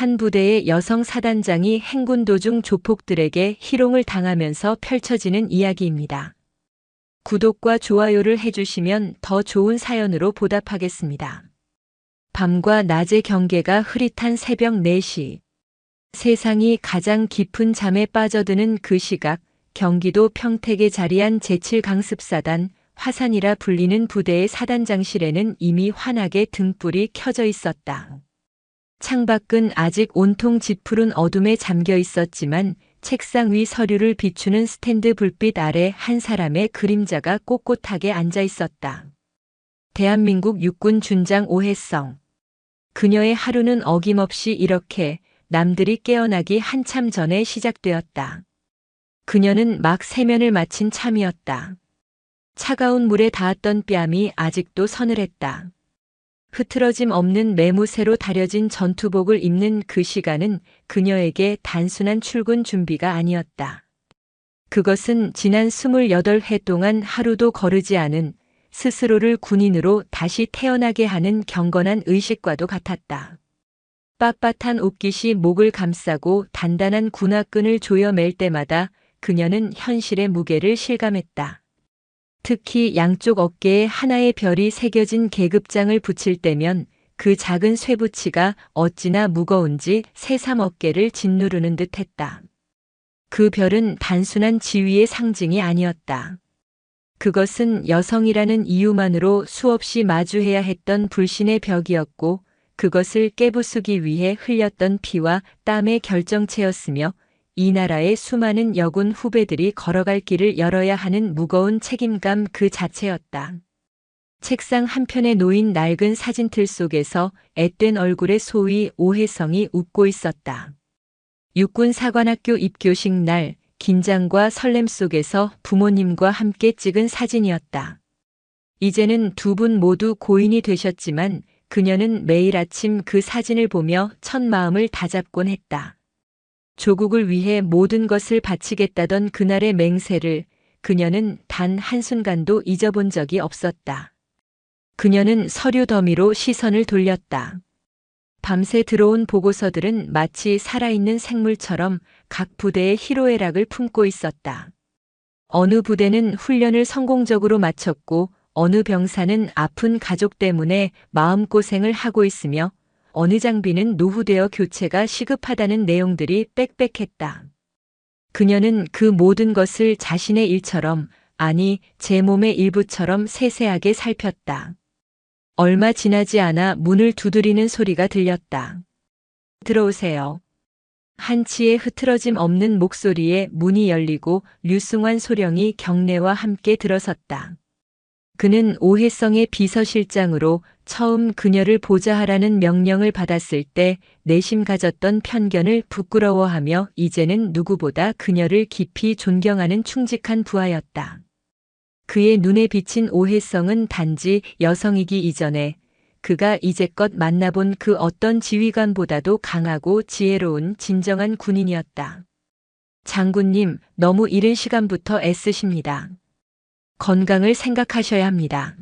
한 부대의 여성 사단장이 행군 도중 조폭들에게 희롱을 당하면서 펼쳐지는 이야기입니다. 구독과 좋아요를 해주시면 더 좋은 사연으로 보답하겠습니다. 밤과 낮의 경계가 흐릿한 새벽 4시. 세상이 가장 깊은 잠에 빠져드는 그 시각, 경기도 평택에 자리한 제7강습사단 화산이라 불리는 부대의 사단장실에는 이미 환하게 등불이 켜져 있었다. 창밖은 아직 온통 짙푸른 어둠에 잠겨 있었지만 책상 위 서류를 비추는 스탠드 불빛 아래 한 사람의 그림자가 꼿꼿하게 앉아 있었다. 대한민국 육군 준장 오해성. 그녀의 하루는 어김없이 이렇게 남들이 깨어나기 한참 전에 시작되었다. 그녀는 막 세면을 마친 참이었다. 차가운 물에 닿았던 뺨이 아직도 서늘했다. 흐트러짐 없는 매무새로 다려진 전투복을 입는 그 시간은 그녀에게 단순한 출근 준비가 아니었다. 그것은 지난 28회 동안 하루도 거르지 않은 스스로를 군인으로 다시 태어나게 하는 경건한 의식과도 같았다. 빳빳한 옷깃이 목을 감싸고 단단한 군화끈을 조여맬 때마다 그녀는 현실의 무게를 실감했다. 특히 양쪽 어깨에 하나의 별이 새겨진 계급장을 붙일 때면 그 작은 쇠붙이가 어찌나 무거운지 새삼 어깨를 짓누르는 듯 했다. 그 별은 단순한 지위의 상징이 아니었다. 그것은 여성이라는 이유만으로 수없이 마주해야 했던 불신의 벽이었고 그것을 깨부수기 위해 흘렸던 피와 땀의 결정체였으며 이 나라의 수많은 여군 후배들이 걸어갈 길을 열어야 하는 무거운 책임감 그 자체였다. 책상 한편에 놓인 낡은 사진틀 속에서 앳된 얼굴의 소위 오해성이 웃고 있었다. 육군사관학교 입교식 날 긴장과 설렘 속에서 부모님과 함께 찍은 사진이었다. 이제는 두 분 모두 고인이 되셨지만 그녀는 매일 아침 그 사진을 보며 첫 마음을 다잡곤 했다. 조국을 위해 모든 것을 바치겠다던 그날의 맹세를 그녀는 단 한순간도 잊어본 적이 없었다. 그녀는 서류 더미로 시선을 돌렸다. 밤새 들어온 보고서들은 마치 살아있는 생물처럼 각 부대의 희로애락을 품고 있었다. 어느 부대는 훈련을 성공적으로 마쳤고 어느 병사는 아픈 가족 때문에 마음고생을 하고 있으며 어느 장비는 노후되어 교체가 시급하다는 내용들이 빽빽했다. 그녀는 그 모든 것을 자신의 일처럼, 아니 제 몸의 일부처럼 세세하게 살폈다. 얼마 지나지 않아 문을 두드리는 소리가 들렸다. 들어오세요. 한치의 흐트러짐 없는 목소리에 문이 열리고 류승환 소령이 경례와 함께 들어섰다. 그는 오해성의 비서실장으로 처음 그녀를 보좌하라는 명령을 받았을 때 내심 가졌던 편견을 부끄러워하며 이제는 누구보다 그녀를 깊이 존경하는 충직한 부하였다. 그의 눈에 비친 오해성은 단지 여성이기 이전에 그가 이제껏 만나본 그 어떤 지휘관보다도 강하고 지혜로운 진정한 군인이었다. 장군님, 너무 이른 시간부터 애쓰십니다. 건강을 생각하셔야 합니다.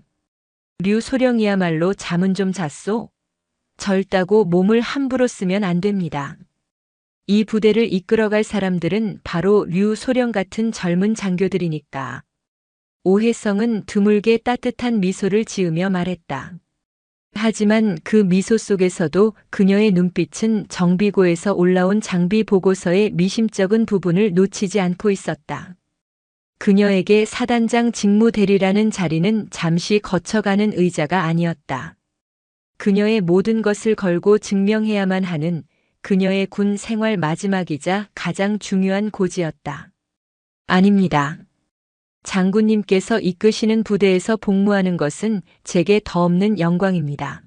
류 소령이야말로 잠은 좀 잤소? 절다고 몸을 함부로 쓰면 안 됩니다. 이 부대를 이끌어갈 사람들은 바로 류 소령 같은 젊은 장교들이니까. 오해성은 드물게 따뜻한 미소를 지으며 말했다. 하지만 그 미소 속에서도 그녀의 눈빛은 정비고에서 올라온 장비 보고서의 미심쩍은 부분을 놓치지 않고 있었다. 그녀에게 사단장 직무대리라는 자리는 잠시 거쳐가는 의자가 아니었다. 그녀의 모든 것을 걸고 증명해야만 하는 그녀의 군 생활 마지막이자 가장 중요한 고지였다. 아닙니다. 장군님께서 이끄시는 부대에서 복무하는 것은 제게 더 없는 영광입니다.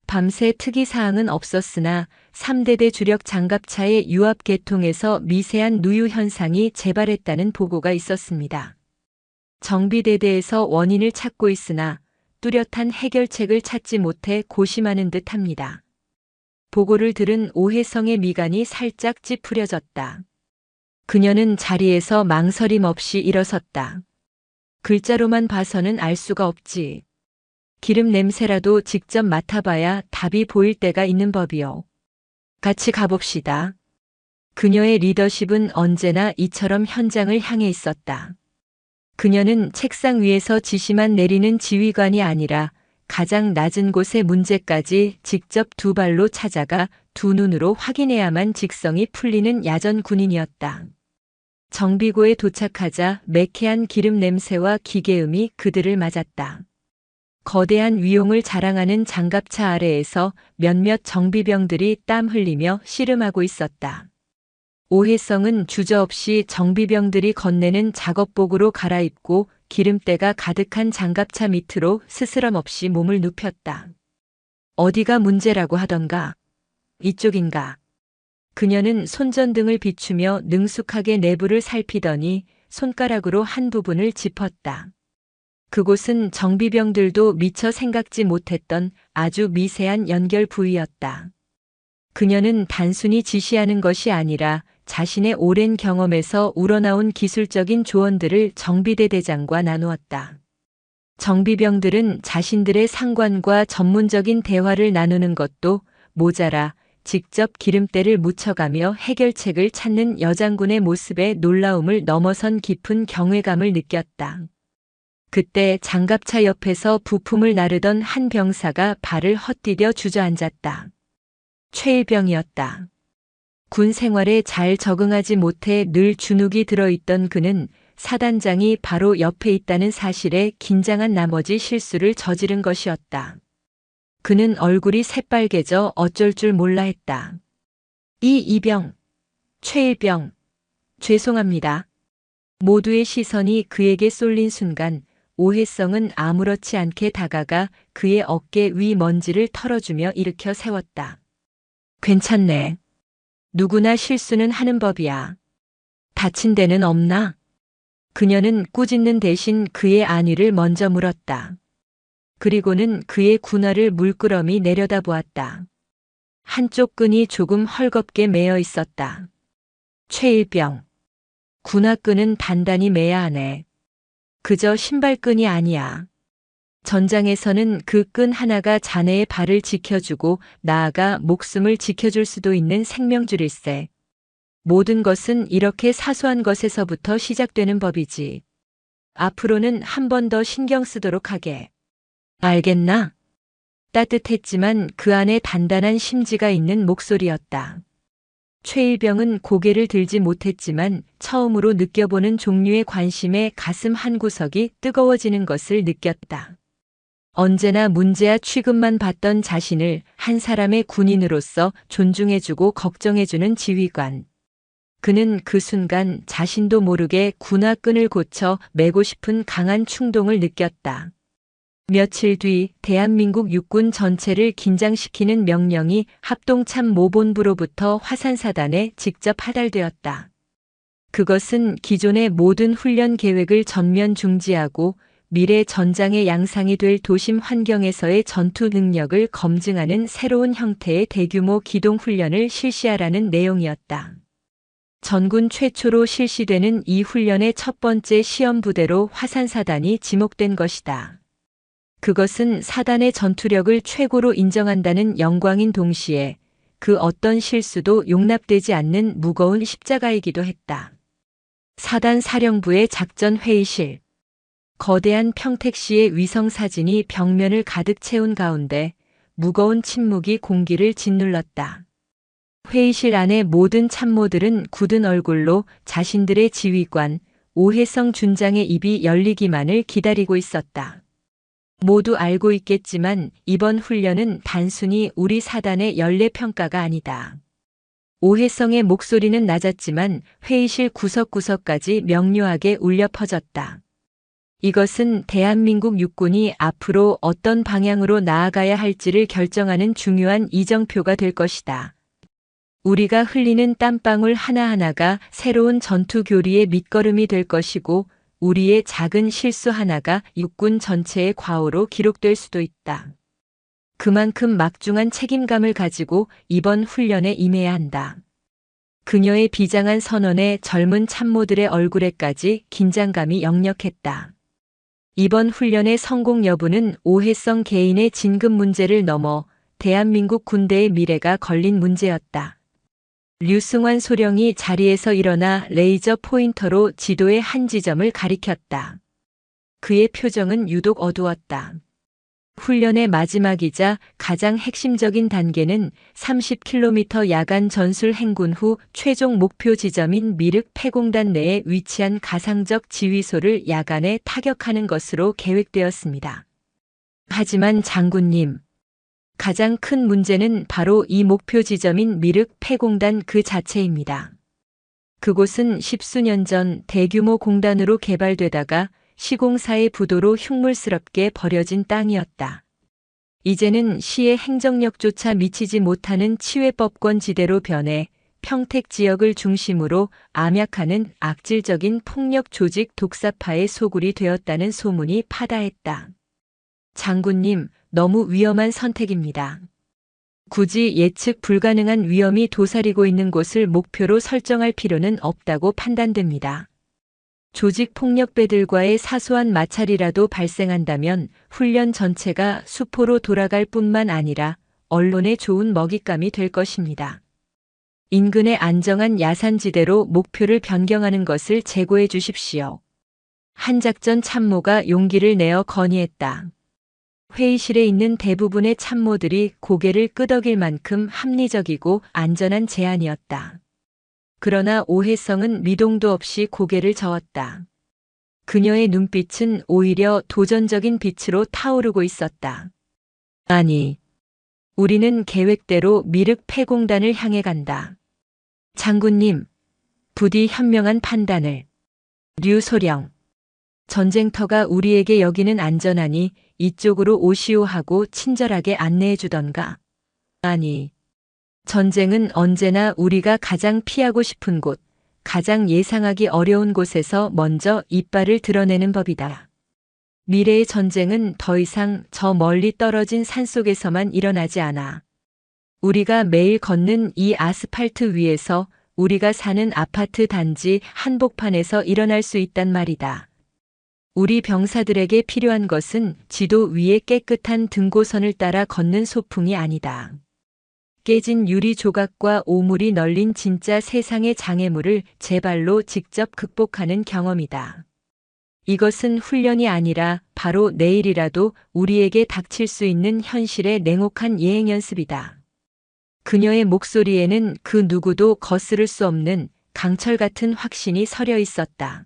밤새 특이사항은 없었으나 3대대 주력 장갑차의 유압 계통에서 미세한 누유 현상이 재발했다는 보고가 있었습니다. 정비대대에서 원인을 찾고 있으나 뚜렷한 해결책을 찾지 못해 고심하는 듯합니다. 보고를 들은 오해성의 미간이 살짝 찌푸려졌다. 그녀는 자리에서 망설임 없이 일어섰다. 글자로만 봐서는 알 수가 없지. 기름 냄새라도 직접 맡아봐야 답이 보일 때가 있는 법이요. 같이 가봅시다. 그녀의 리더십은 언제나 이처럼 현장을 향해 있었다. 그녀는 책상 위에서 지시만 내리는 지휘관이 아니라 가장 낮은 곳의 문제까지 직접 두 발로 찾아가 두 눈으로 확인해야만 직성이 풀리는 야전 군인이었다. 정비고에 도착하자 매캐한 기름 냄새와 기계음이 그들을 맞았다. 거대한 위용을 자랑하는 장갑차 아래에서 몇몇 정비병들이 땀 흘리며 씨름하고 있었다. 오해성은 주저없이 정비병들이 건네는 작업복으로 갈아입고 기름때가 가득한 장갑차 밑으로 스스럼없이 몸을 눕혔다. 어디가 문제라고 하던가? 이쪽인가? 그녀는 손전등을 비추며 능숙하게 내부를 살피더니 손가락으로 한 부분을 짚었다. 그곳은 정비병들도 미처 생각지 못했던 아주 미세한 연결 부위였다. 그녀는 단순히 지시하는 것이 아니라 자신의 오랜 경험에서 우러나온 기술적인 조언들을 정비대 대장과 나누었다. 정비병들은 자신들의 상관과 전문적인 대화를 나누는 것도 모자라 직접 기름때를 묻혀가며 해결책을 찾는 여장군의 모습에 놀라움을 넘어선 깊은 경외감을 느꼈다. 그때 장갑차 옆에서 부품을 나르던 한 병사가 발을 헛디뎌 주저앉았다. 최일병이었다. 군 생활에 잘 적응하지 못해 늘 주눅이 들어있던 그는 사단장이 바로 옆에 있다는 사실에 긴장한 나머지 실수를 저지른 것이었다. 그는 얼굴이 새빨개져 어쩔 줄 몰라 했다. 이병, 최일병, 죄송합니다. 모두의 시선이 그에게 쏠린 순간 오해성은 아무렇지 않게 다가가 그의 어깨 위 먼지를 털어주며 일으켜 세웠다. 괜찮네. 누구나 실수는 하는 법이야. 다친 데는 없나? 그녀는 꾸짖는 대신 그의 안위를 먼저 물었다. 그리고는 그의 군화를 물끄러미 내려다보았다. 한쪽 끈이 조금 헐겁게 매어 있었다. 최일병. 군화끈은 단단히 매야 하네. 그저 신발끈이 아니야. 전장에서는 그 끈 하나가 자네의 발을 지켜주고 나아가 목숨을 지켜줄 수도 있는 생명줄일세. 모든 것은 이렇게 사소한 것에서부터 시작되는 법이지. 앞으로는 한 번 더 신경 쓰도록 하게. 알겠나? 따뜻했지만 그 안에 단단한 심지가 있는 목소리였다. 최일병은 고개를 들지 못했지만 처음으로 느껴보는 종류의 관심에 가슴 한구석이 뜨거워지는 것을 느꼈다. 언제나 문제와 취급만 받던 자신을 한 사람의 군인으로서 존중해주고 걱정해주는 지휘관. 그는 그 순간 자신도 모르게 군화끈을 고쳐 매고 싶은 강한 충동을 느꼈다. 며칠 뒤 대한민국 육군 전체를 긴장시키는 명령이 합동참모본부로부터 화산사단에 직접 하달되었다. 그것은 기존의 모든 훈련 계획을 전면 중지하고 미래 전장의 양상이 될 도심 환경에서의 전투 능력을 검증하는 새로운 형태의 대규모 기동 훈련을 실시하라는 내용이었다. 전군 최초로 실시되는 이 훈련의 첫 번째 시험 부대로 화산사단이 지목된 것이다. 그것은 사단의 전투력을 최고로 인정한다는 영광인 동시에 그 어떤 실수도 용납되지 않는 무거운 십자가이기도 했다. 사단 사령부의 작전 회의실. 거대한 평택시의 위성사진이 벽면을 가득 채운 가운데 무거운 침묵이 공기를 짓눌렀다. 회의실 안의 모든 참모들은 굳은 얼굴로 자신들의 지휘관 오해성 준장의 입이 열리기만을 기다리고 있었다. 모두 알고 있겠지만 이번 훈련은 단순히 우리 사단의 연례평가가 아니다. 오해성의 목소리는 낮았지만 회의실 구석구석까지 명료하게 울려 퍼졌다. 이것은 대한민국 육군이 앞으로 어떤 방향으로 나아가야 할지를 결정하는 중요한 이정표가 될 것이다. 우리가 흘리는 땀방울 하나하나가 새로운 전투 교리의 밑거름이 될 것이고 우리의 작은 실수 하나가 육군 전체의 과오로 기록될 수도 있다. 그만큼 막중한 책임감을 가지고 이번 훈련에 임해야 한다. 그녀의 비장한 선언에 젊은 참모들의 얼굴에까지 긴장감이 역력했다. 이번 훈련의 성공 여부는 오해성 개인의 진급 문제를 넘어 대한민국 군대의 미래가 걸린 문제였다. 류승환 소령이 자리에서 일어나 레이저 포인터로 지도의 한 지점을 가리켰다. 그의 표정은 유독 어두웠다. 훈련의 마지막이자 가장 핵심적인 단계는 30km 야간 전술 행군 후 최종 목표 지점인 미륵 폐공단 내에 위치한 가상적 지휘소를 야간에 타격하는 것으로 계획되었습니다. 하지만 장군님, 가장 큰 문제는 바로 이 목표 지점인 미륵 폐공단 그 자체입니다. 그곳은 십수년 전 대규모 공단으로 개발되다가 시공사의 부도로 흉물스럽게 버려진 땅이었다. 이제는 시의 행정력조차 미치지 못하는 치외법권 지대로 변해 평택 지역을 중심으로 암약하는 악질적인 폭력 조직 독사파의 소굴이 되었다는 소문이 파다했다. 장군님, 너무 위험한 선택입니다. 굳이 예측 불가능한 위험이 도사리고 있는 곳을 목표로 설정할 필요는 없다고 판단됩니다. 조직 폭력배들과의 사소한 마찰이라도 발생한다면 훈련 전체가 수포로 돌아갈 뿐만 아니라 언론에 좋은 먹잇감이 될 것입니다. 인근의 안정한 야산지대로 목표를 변경하는 것을 재고해 주십시오. 한 작전 참모가 용기를 내어 건의했다. 회의실에 있는 대부분의 참모들이 고개를 끄덕일 만큼 합리적이고 안전한 제안이었다. 그러나 오해성은 미동도 없이 고개를 저었다. 그녀의 눈빛은 오히려 도전적인 빛으로 타오르고 있었다. 아니, 우리는 계획대로 미륵 폐공단을 향해 간다. 장군님, 부디 현명한 판단을. 류소령, 전쟁터가 우리에게 여기는 안전하니 이쪽으로 오시오 하고 친절하게 안내해 주던가. 아니, 전쟁은 언제나 우리가 가장 피하고 싶은 곳, 가장 예상하기 어려운 곳에서 먼저 이빨을 드러내는 법이다. 미래의 전쟁은 더 이상 저 멀리 떨어진 산속에서만 일어나지 않아. 우리가 매일 걷는 이 아스팔트 위에서, 우리가 사는 아파트 단지 한복판에서 일어날 수 있단 말이다. 우리 병사들에게 필요한 것은 지도 위에 깨끗한 등고선을 따라 걷는 소풍이 아니다. 깨진 유리 조각과 오물이 널린 진짜 세상의 장애물을 제 발로 직접 극복하는 경험이다. 이것은 훈련이 아니라 바로 내일이라도 우리에게 닥칠 수 있는 현실의 냉혹한 예행 연습이다. 그녀의 목소리에는 그 누구도 거스를 수 없는 강철 같은 확신이 서려 있었다.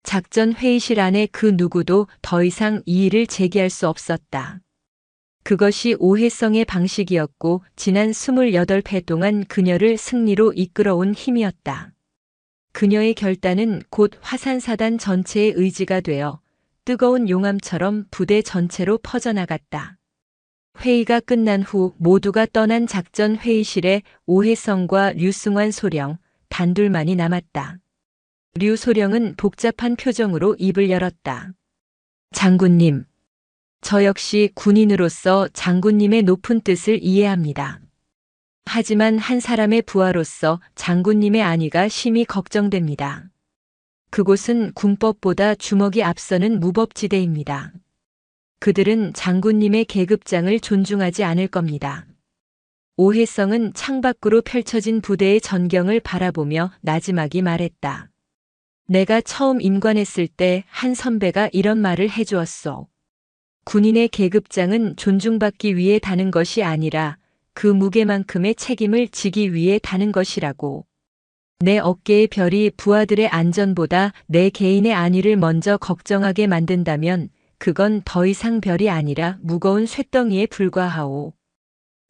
작전 회의실 안에 그 누구도 더 이상 이의를 제기할 수 없었다. 그것이 오해성의 방식이었고 지난 28회 동안 그녀를 승리로 이끌어온 힘이었다. 그녀의 결단은 곧 화산사단 전체의 의지가 되어 뜨거운 용암처럼 부대 전체로 퍼져나갔다. 회의가 끝난 후 모두가 떠난 작전 회의실에 오해성과 류승환 소령 단둘만이 남았다. 류소령은 복잡한 표정으로 입을 열었다. 장군님, 저 역시 군인으로서 장군님의 높은 뜻을 이해합니다. 하지만 한 사람의 부하로서 장군님의 안위가 심히 걱정됩니다. 그곳은 군법보다 주먹이 앞서는 무법지대입니다. 그들은 장군님의 계급장을 존중하지 않을 겁니다. 오해성은 창밖으로 펼쳐진 부대의 전경을 바라보며 나지막이 말했다. 내가 처음 임관했을 때 한 선배가 이런 말을 해주었소. 군인의 계급장은 존중받기 위해 다는 것이 아니라 그 무게만큼의 책임을 지기 위해 다는 것이라고. 내 어깨의 별이 부하들의 안전보다 내 개인의 안위를 먼저 걱정하게 만든다면 그건 더 이상 별이 아니라 무거운 쇳덩이에 불과하오.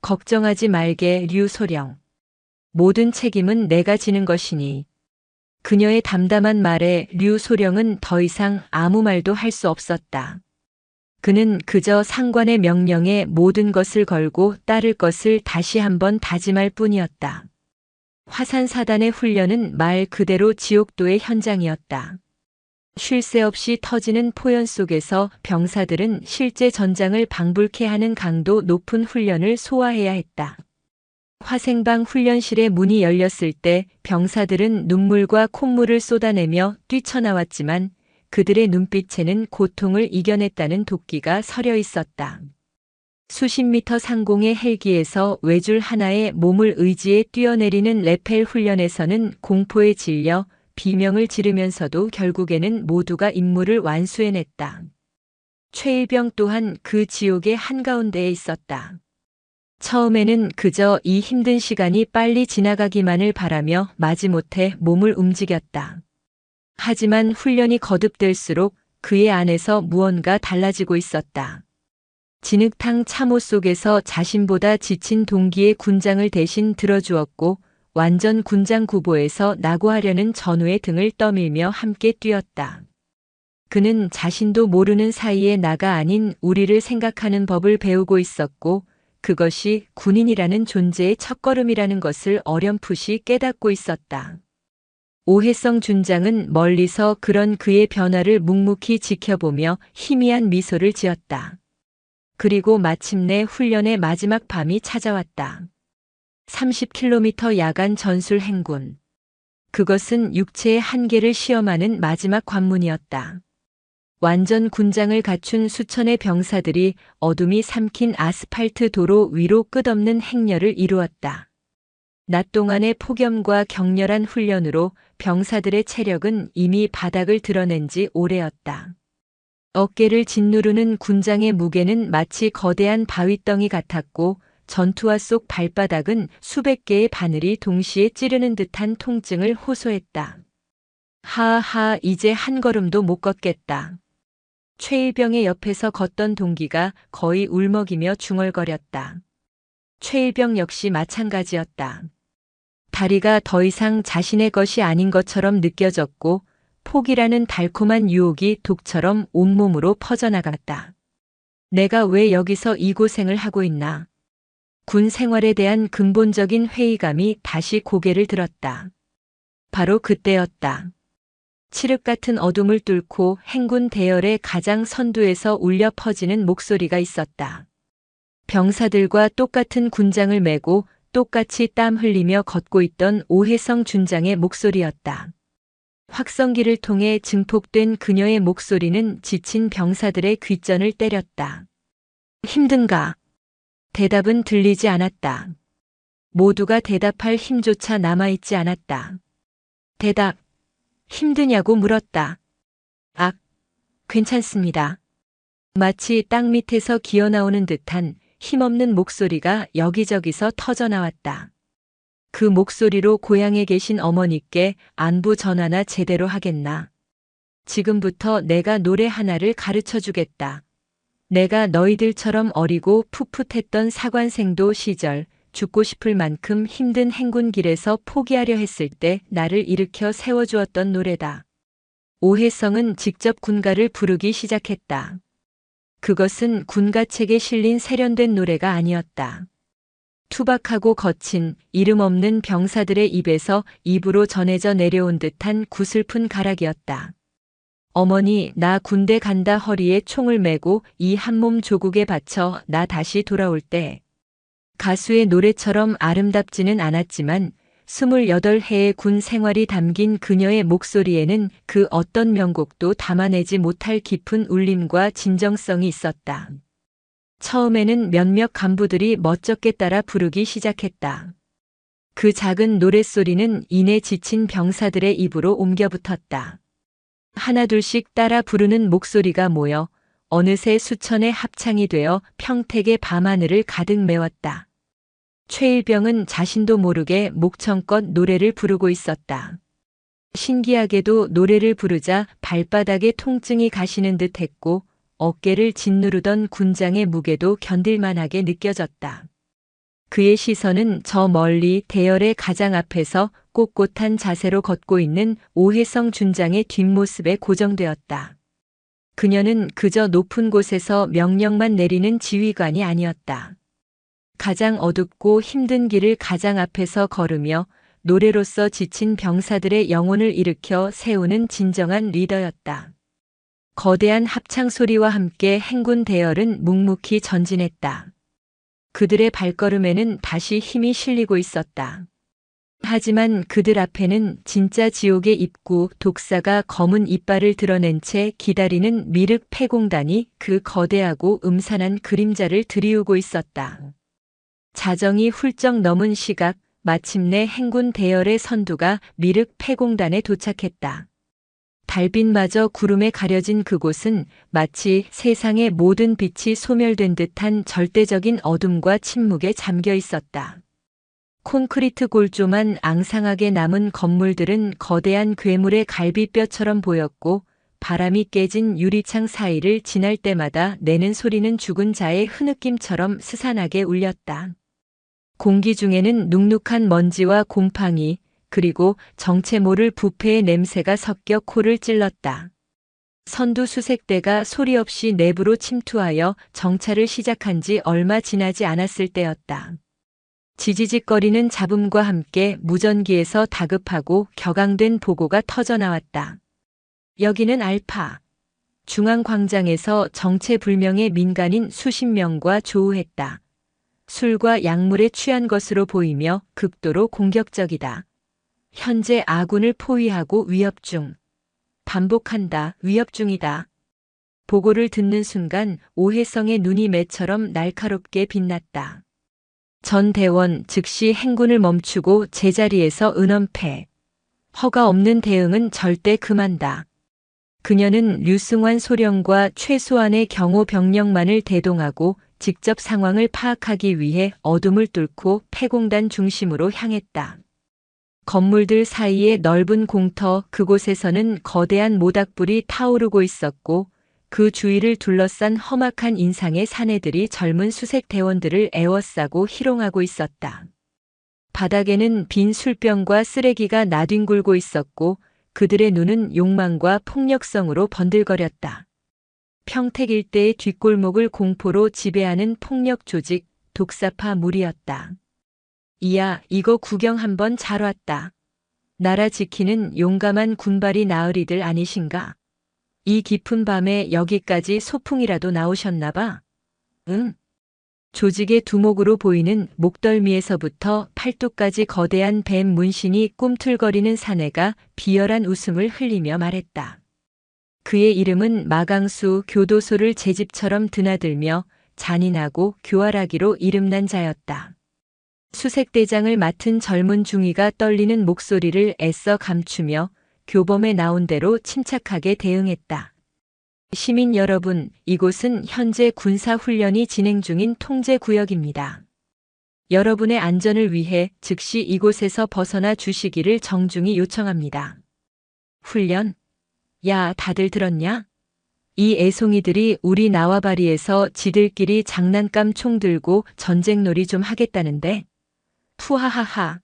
걱정하지 말게, 류소령. 모든 책임은 내가 지는 것이니. 그녀의 담담한 말에 류소령은 더 이상 아무 말도 할 수 없었다. 그는 그저 상관의 명령에 모든 것을 걸고 따를 것을 다시 한번 다짐할 뿐이었다. 화산사단의 훈련은 말 그대로 지옥도의 현장이었다. 쉴 새 없이 터지는 포연 속에서 병사들은 실제 전장을 방불케 하는 강도 높은 훈련을 소화해야 했다. 화생방 훈련실의 문이 열렸을 때 병사들은 눈물과 콧물을 쏟아내며 뛰쳐나왔지만 그들의 눈빛에는 고통을 이겨냈다는 도끼가 서려 있었다. 수십 미터 상공의 헬기에서 외줄 하나에 몸을 의지해 뛰어내리는 레펠 훈련에서는 공포에 질려 비명을 지르면서도 결국에는 모두가 임무를 완수해냈다. 최일병 또한 그 지옥의 한가운데에 있었다. 처음에는 그저 이 힘든 시간이 빨리 지나가기만을 바라며 마지못해 몸을 움직였다. 하지만 훈련이 거듭될수록 그의 안에서 무언가 달라지고 있었다. 진흙탕 참호 속에서 자신보다 지친 동기의 군장을 대신 들어주었고 완전 군장 구보에서 낙오하려는 전우의 등을 떠밀며 함께 뛰었다. 그는 자신도 모르는 사이에 나가 아닌 우리를 생각하는 법을 배우고 있었고 그것이 군인이라는 존재의 첫걸음이라는 것을 어렴풋이 깨닫고 있었다. 오해성 준장은 멀리서 그런 그의 변화를 묵묵히 지켜보며 희미한 미소를 지었다. 그리고 마침내 훈련의 마지막 밤이 찾아왔다. 30km 야간 전술 행군. 그것은 육체의 한계를 시험하는 마지막 관문이었다. 완전 군장을 갖춘 수천의 병사들이 어둠이 삼킨 아스팔트 도로 위로 끝없는 행렬을 이루었다. 낮 동안의 폭염과 격렬한 훈련으로 병사들의 체력은 이미 바닥을 드러낸 지 오래였다. 어깨를 짓누르는 군장의 무게는 마치 거대한 바위덩이 같았고 전투화 속 발바닥은 수백 개의 바늘이 동시에 찌르는 듯한 통증을 호소했다. 하하, 이제 한 걸음도 못 걷겠다. 최일병의 옆에서 걷던 동기가 거의 울먹이며 중얼거렸다. 최일병 역시 마찬가지였다. 다리가 더 이상 자신의 것이 아닌 것처럼 느껴졌고 포기라는 달콤한 유혹이 독처럼 온몸으로 퍼져나갔다. 내가 왜 여기서 이 고생을 하고 있나? 군 생활에 대한 근본적인 회의감이 다시 고개를 들었다. 바로 그때였다. 칠흑 같은 어둠을 뚫고 행군 대열의 가장 선두에서 울려 퍼지는 목소리가 있었다. 병사들과 똑같은 군장을 메고 똑같이 땀 흘리며 걷고 있던 오해성 준장의 목소리였다. 확성기를 통해 증폭된 그녀의 목소리는 지친 병사들의 귓전을 때렸다. 힘든가? 대답은 들리지 않았다. 모두가 대답할 힘조차 남아있지 않았다. 대답, 힘드냐고 물었다. 악, 괜찮습니다. 마치 땅 밑에서 기어나오는 듯한 힘없는 목소리가 여기저기서 터져나왔다. 그 목소리로 고향에 계신 어머니께 안부 전화나 제대로 하겠나. 지금부터 내가 노래 하나를 가르쳐 주겠다. 내가 너희들처럼 어리고 풋풋했던 사관생도 시절 죽고 싶을 만큼 힘든 행군길에서 포기하려 했을 때 나를 일으켜 세워주었던 노래다. 오해성은 직접 군가를 부르기 시작했다. 그것은 군가책에 실린 세련된 노래가 아니었다. 투박하고 거친 이름 없는 병사들의 입에서 입으로 전해져 내려온 듯한 구슬픈 가락이었다. 어머니, 나 군대 간다. 허리에 총을 메고 이 한몸 조국에 바쳐 나 다시 돌아올 때. 가수의 노래처럼 아름답지는 않았지만 28해의 군 생활이 담긴 그녀의 목소리에는 그 어떤 명곡도 담아내지 못할 깊은 울림과 진정성이 있었다. 처음에는 몇몇 간부들이 멋쩍게 따라 부르기 시작했다. 그 작은 노랫소리는 이내 지친 병사들의 입으로 옮겨붙었다. 하나둘씩 따라 부르는 목소리가 모여 어느새 수천의 합창이 되어 평택의 밤하늘을 가득 메웠다. 최일병은 자신도 모르게 목청껏 노래를 부르고 있었다. 신기하게도 노래를 부르자 발바닥에 통증이 가시는 듯 했고 어깨를 짓누르던 군장의 무게도 견딜만하게 느껴졌다. 그의 시선은 저 멀리 대열의 가장 앞에서 꼿꼿한 자세로 걷고 있는 오해성 준장의 뒷모습에 고정되었다. 그녀는 그저 높은 곳에서 명령만 내리는 지휘관이 아니었다. 가장 어둡고 힘든 길을 가장 앞에서 걸으며 노래로서 지친 병사들의 영혼을 일으켜 세우는 진정한 리더였다. 거대한 합창 소리와 함께 행군 대열은 묵묵히 전진했다. 그들의 발걸음에는 다시 힘이 실리고 있었다. 하지만 그들 앞에는 진짜 지옥의 입구 독사가 검은 이빨을 드러낸 채 기다리는 미륵 폐공단이 그 거대하고 음산한 그림자를 들이우고 있었다. 자정이 훌쩍 넘은 시각 마침내 행군 대열의 선두가 미륵 폐공단에 도착했다. 달빛마저 구름에 가려진 그곳은 마치 세상의 모든 빛이 소멸된 듯한 절대적인 어둠과 침묵에 잠겨 있었다. 콘크리트 골조만 앙상하게 남은 건물들은 거대한 괴물의 갈비뼈처럼 보였고 바람이 깨진 유리창 사이를 지날 때마다 내는 소리는 죽은 자의 흐느낌처럼 스산하게 울렸다. 공기 중에는 눅눅한 먼지와 곰팡이 그리고 정체 모를 부패의 냄새가 섞여 코를 찔렀다. 선두 수색대가 소리 없이 내부로 침투하여 정찰을 시작한 지 얼마 지나지 않았을 때였다. 지지직거리는 잡음과 함께 무전기에서 다급하고 격앙된 보고가 터져나왔다. 여기는 알파. 중앙광장에서 정체불명의 민간인 수십 명과 조우했다. 술과 약물에 취한 것으로 보이며 극도로 공격적이다. 현재 아군을 포위하고 위협 중. 반복한다. 위협 중이다. 보고를 듣는 순간 오해성의 눈이 매처럼 날카롭게 빛났다. 전 대원 즉시 행군을 멈추고 제자리에서 은엄패. 허가 없는 대응은 절대 금한다. 그녀는 류승환 소령과 최소한의 경호 병력만을 대동하고 직접 상황을 파악하기 위해 어둠을 뚫고 폐공단 중심으로 향했다. 건물들 사이의 넓은 공터 그곳에서는 거대한 모닥불이 타오르고 있었고 그 주위를 둘러싼 험악한 인상의 사내들이 젊은 수색 대원들을 애워싸고 희롱하고 있었다. 바닥에는 빈 술병과 쓰레기가 나뒹굴고 있었고 그들의 눈은 욕망과 폭력성으로 번들거렸다. 평택 일대의 뒷골목을 공포로 지배하는 폭력 조직 독사파 무리였다. 이야, 이거 구경 한번 잘 왔다. 나라 지키는 용감한 군발이 나으리들 아니신가? 이 깊은 밤에 여기까지 소풍이라도 나오셨나 봐. 응. 조직의 두목으로 보이는 목덜미에서부터 팔뚝까지 거대한 뱀 문신이 꿈틀거리는 사내가 비열한 웃음을 흘리며 말했다. 그의 이름은 마강수 교도소를 제 집처럼 드나들며 잔인하고 교활하기로 이름난 자였다. 수색대장을 맡은 젊은 중위가 떨리는 목소리를 애써 감추며 교범에 나온 대로 침착하게 대응했다. 시민 여러분, 이곳은 현재 군사훈련이 진행 중인 통제구역입니다. 여러분의 안전을 위해 즉시 이곳에서 벗어나 주시기를 정중히 요청합니다. 훈련? 야, 다들 들었냐? 이 애송이들이 우리 나와바리에서 지들끼리 장난감 총 들고 전쟁놀이 좀 하겠다는데? 푸하하하.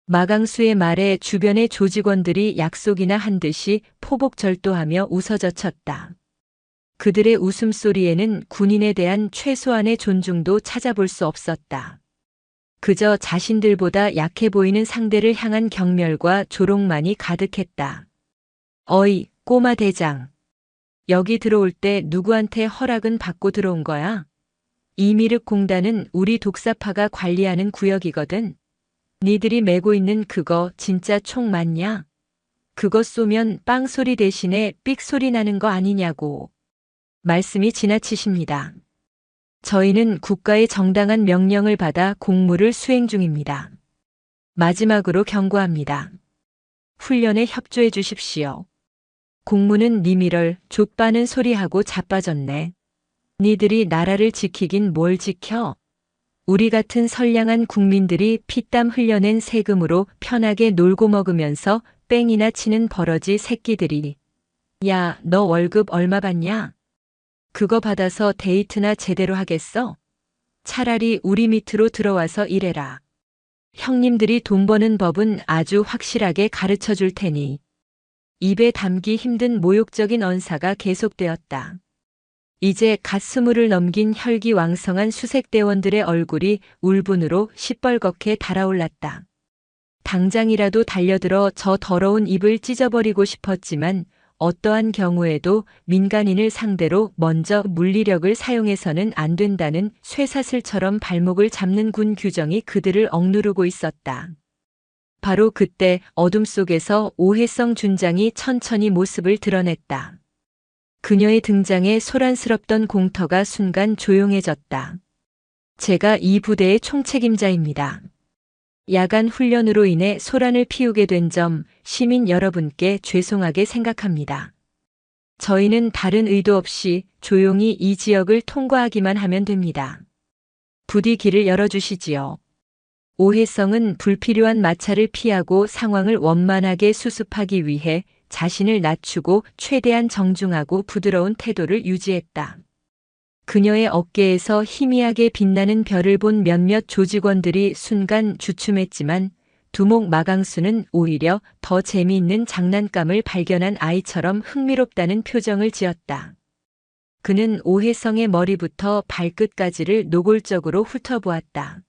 마강수의 말에 주변의 조직원들이 약속이나 한 듯이 포복절도하며 웃어젖혔다. 그들의 웃음소리에는 군인에 대한 최소한의 존중도 찾아볼 수 없었다. 그저 자신들보다 약해 보이는 상대를 향한 경멸과 조롱만이 가득했다. 어이, 꼬마 대장. 여기 들어올 때 누구한테 허락은 받고 들어온 거야? 이미륵 공단은 우리 독사파가 관리하는 구역이거든. 니들이 메고 있는 그거 진짜 총 맞냐? 그거 쏘면 빵소리 대신에 삑소리 나는 거 아니냐고. 말씀이 지나치십니다. 저희는 국가의 정당한 명령을 받아 공무를 수행 중입니다. 마지막으로 경고합니다. 훈련에 협조해 주십시오. 공무는 니미럴 족빠는 소리하고 자빠졌네. 니들이 나라를 지키긴 뭘 지켜? 우리 같은 선량한 국민들이 피땀 흘려낸 세금으로 편하게 놀고 먹으면서 뺑이나 치는 버러지 새끼들이. 야, 너 월급 얼마 받냐? 그거 받아서 데이트나 제대로 하겠어? 차라리 우리 밑으로 들어와서 일해라. 형님들이 돈 버는 법은 아주 확실하게 가르쳐 줄 테니. 입에 담기 힘든 모욕적인 언사가 계속되었다. 이제 갓 20을 넘긴 혈기왕성한 수색대원들의 얼굴이 울분으로 시뻘겋게 달아올랐다. 당장이라도 달려들어 저 더러운 입을 찢어버리고 싶었지만 어떠한 경우에도 민간인을 상대로 먼저 물리력을 사용해서는 안 된다는 쇠사슬처럼 발목을 잡는 군 규정이 그들을 억누르고 있었다. 바로 그때 어둠 속에서 오해성 준장이 천천히 모습을 드러냈다. 그녀의 등장에 소란스럽던 공터가 순간 조용해졌다. 제가 이 부대의 총책임자입니다. 야간 훈련으로 인해 소란을 피우게 된 점 시민 여러분께 죄송하게 생각합니다. 저희는 다른 의도 없이 조용히 이 지역을 통과하기만 하면 됩니다. 부디 길을 열어주시지요. 오해성은 불필요한 마찰을 피하고 상황을 원만하게 수습하기 위해 자신을 낮추고 최대한 정중하고 부드러운 태도를 유지했다. 그녀의 어깨에서 희미하게 빛나는 별을 본 몇몇 조직원들이 순간 주춤했지만 두목 마강수는 오히려 더 재미있는 장난감을 발견한 아이처럼 흥미롭다는 표정을 지었다. 그는 오해성의 머리부터 발끝까지를 노골적으로 훑어보았다.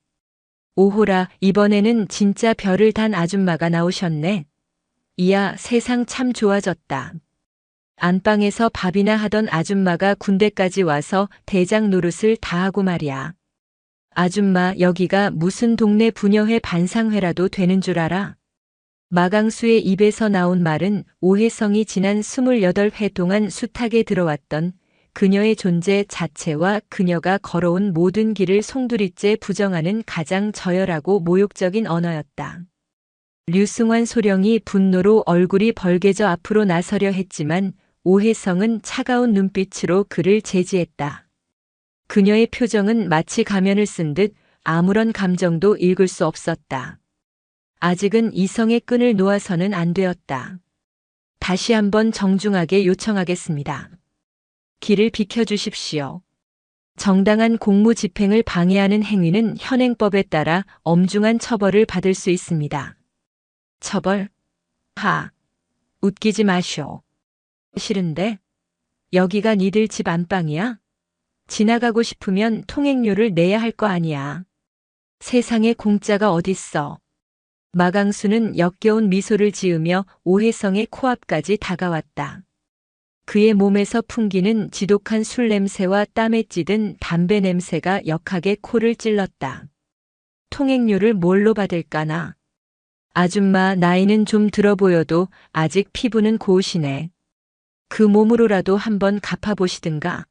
오호라, 이번에는 진짜 별을 단 아줌마가 나오셨네. 이야, 세상 참 좋아졌다. 안방에서 밥이나 하던 아줌마가 군대까지 와서 대장 노릇을 다 하고 말이야. 아줌마, 여기가 무슨 동네 부녀회 반상회라도 되는 줄 알아? 마강수의 입에서 나온 말은 오해성이 지난 28회 동안 숱하게 들어왔던 그녀의 존재 자체와 그녀가 걸어온 모든 길을 송두리째 부정하는 가장 저열하고 모욕적인 언어였다. 류승환 소령이 분노로 얼굴이 벌개져 앞으로 나서려 했지만 오해성은 차가운 눈빛으로 그를 제지했다. 그녀의 표정은 마치 가면을 쓴 듯 아무런 감정도 읽을 수 없었다. 아직은 이성의 끈을 놓아서는 안 되었다. 다시 한번 정중하게 요청하겠습니다. 길을 비켜주십시오. 정당한 공무 집행을 방해하는 행위는 현행법에 따라 엄중한 처벌을 받을 수 있습니다. 처벌? 웃기지 마쇼. 싫은데? 여기가 니들 집 안방이야? 지나가고 싶으면 통행료를 내야 할 거 아니야. 세상에 공짜가 어딨어. 마강수는 역겨운 미소를 지으며 오해성의 코앞까지 다가왔다. 그의 몸에서 풍기는 지독한 술 냄새와 땀에 찌든 담배 냄새가 역하게 코를 찔렀다. 통행료를 뭘로 받을까나? 아줌마, 나이는 좀 들어 보여도 아직 피부는 고우시네. 그 몸으로라도 한번 갚아보시든가.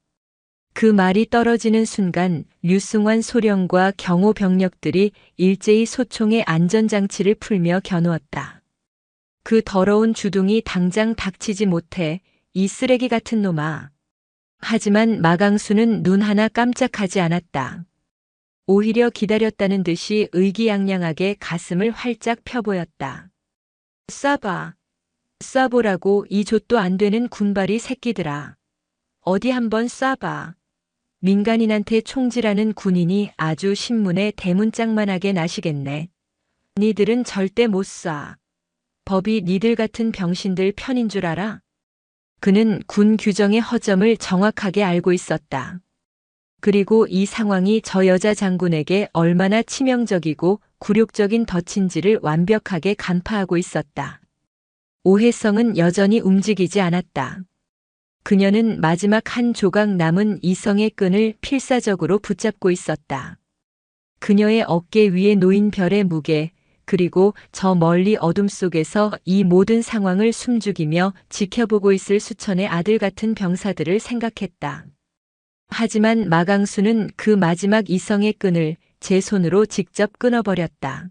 그 말이 떨어지는 순간 류승환 소령과 경호 병력들이 일제히 소총의 안전장치를 풀며 겨누었다. 그 더러운 주둥이 당장 닥치지 못해 이 쓰레기 같은 놈아. 하지만 마강수는 눈 하나 깜짝하지 않았다. 오히려 기다렸다는 듯이 의기양양하게 가슴을 활짝 펴보였다. 쏴봐. 쏴보라고, 이 좆도 안 되는 군발이 새끼들아. 어디 한번 쏴봐. 민간인한테 총질하는 군인이 아주 신문에 대문짝만하게 나시겠네. 니들은 절대 못 쏴. 법이 니들 같은 병신들 편인 줄 알아? 그는 군 규정의 허점을 정확하게 알고 있었다. 그리고 이 상황이 저 여자 장군에게 얼마나 치명적이고 굴욕적인 덫인지를 완벽하게 간파하고 있었다. 오해성은 여전히 움직이지 않았다. 그녀는 마지막 한 조각 남은 이성의 끈을 필사적으로 붙잡고 있었다. 그녀의 어깨 위에 놓인 별의 무게, 그리고 저 멀리 어둠 속에서 이 모든 상황을 숨죽이며 지켜보고 있을 수천의 아들 같은 병사들을 생각했다. 하지만 마강수는 그 마지막 이성의 끈을 제 손으로 직접 끊어버렸다.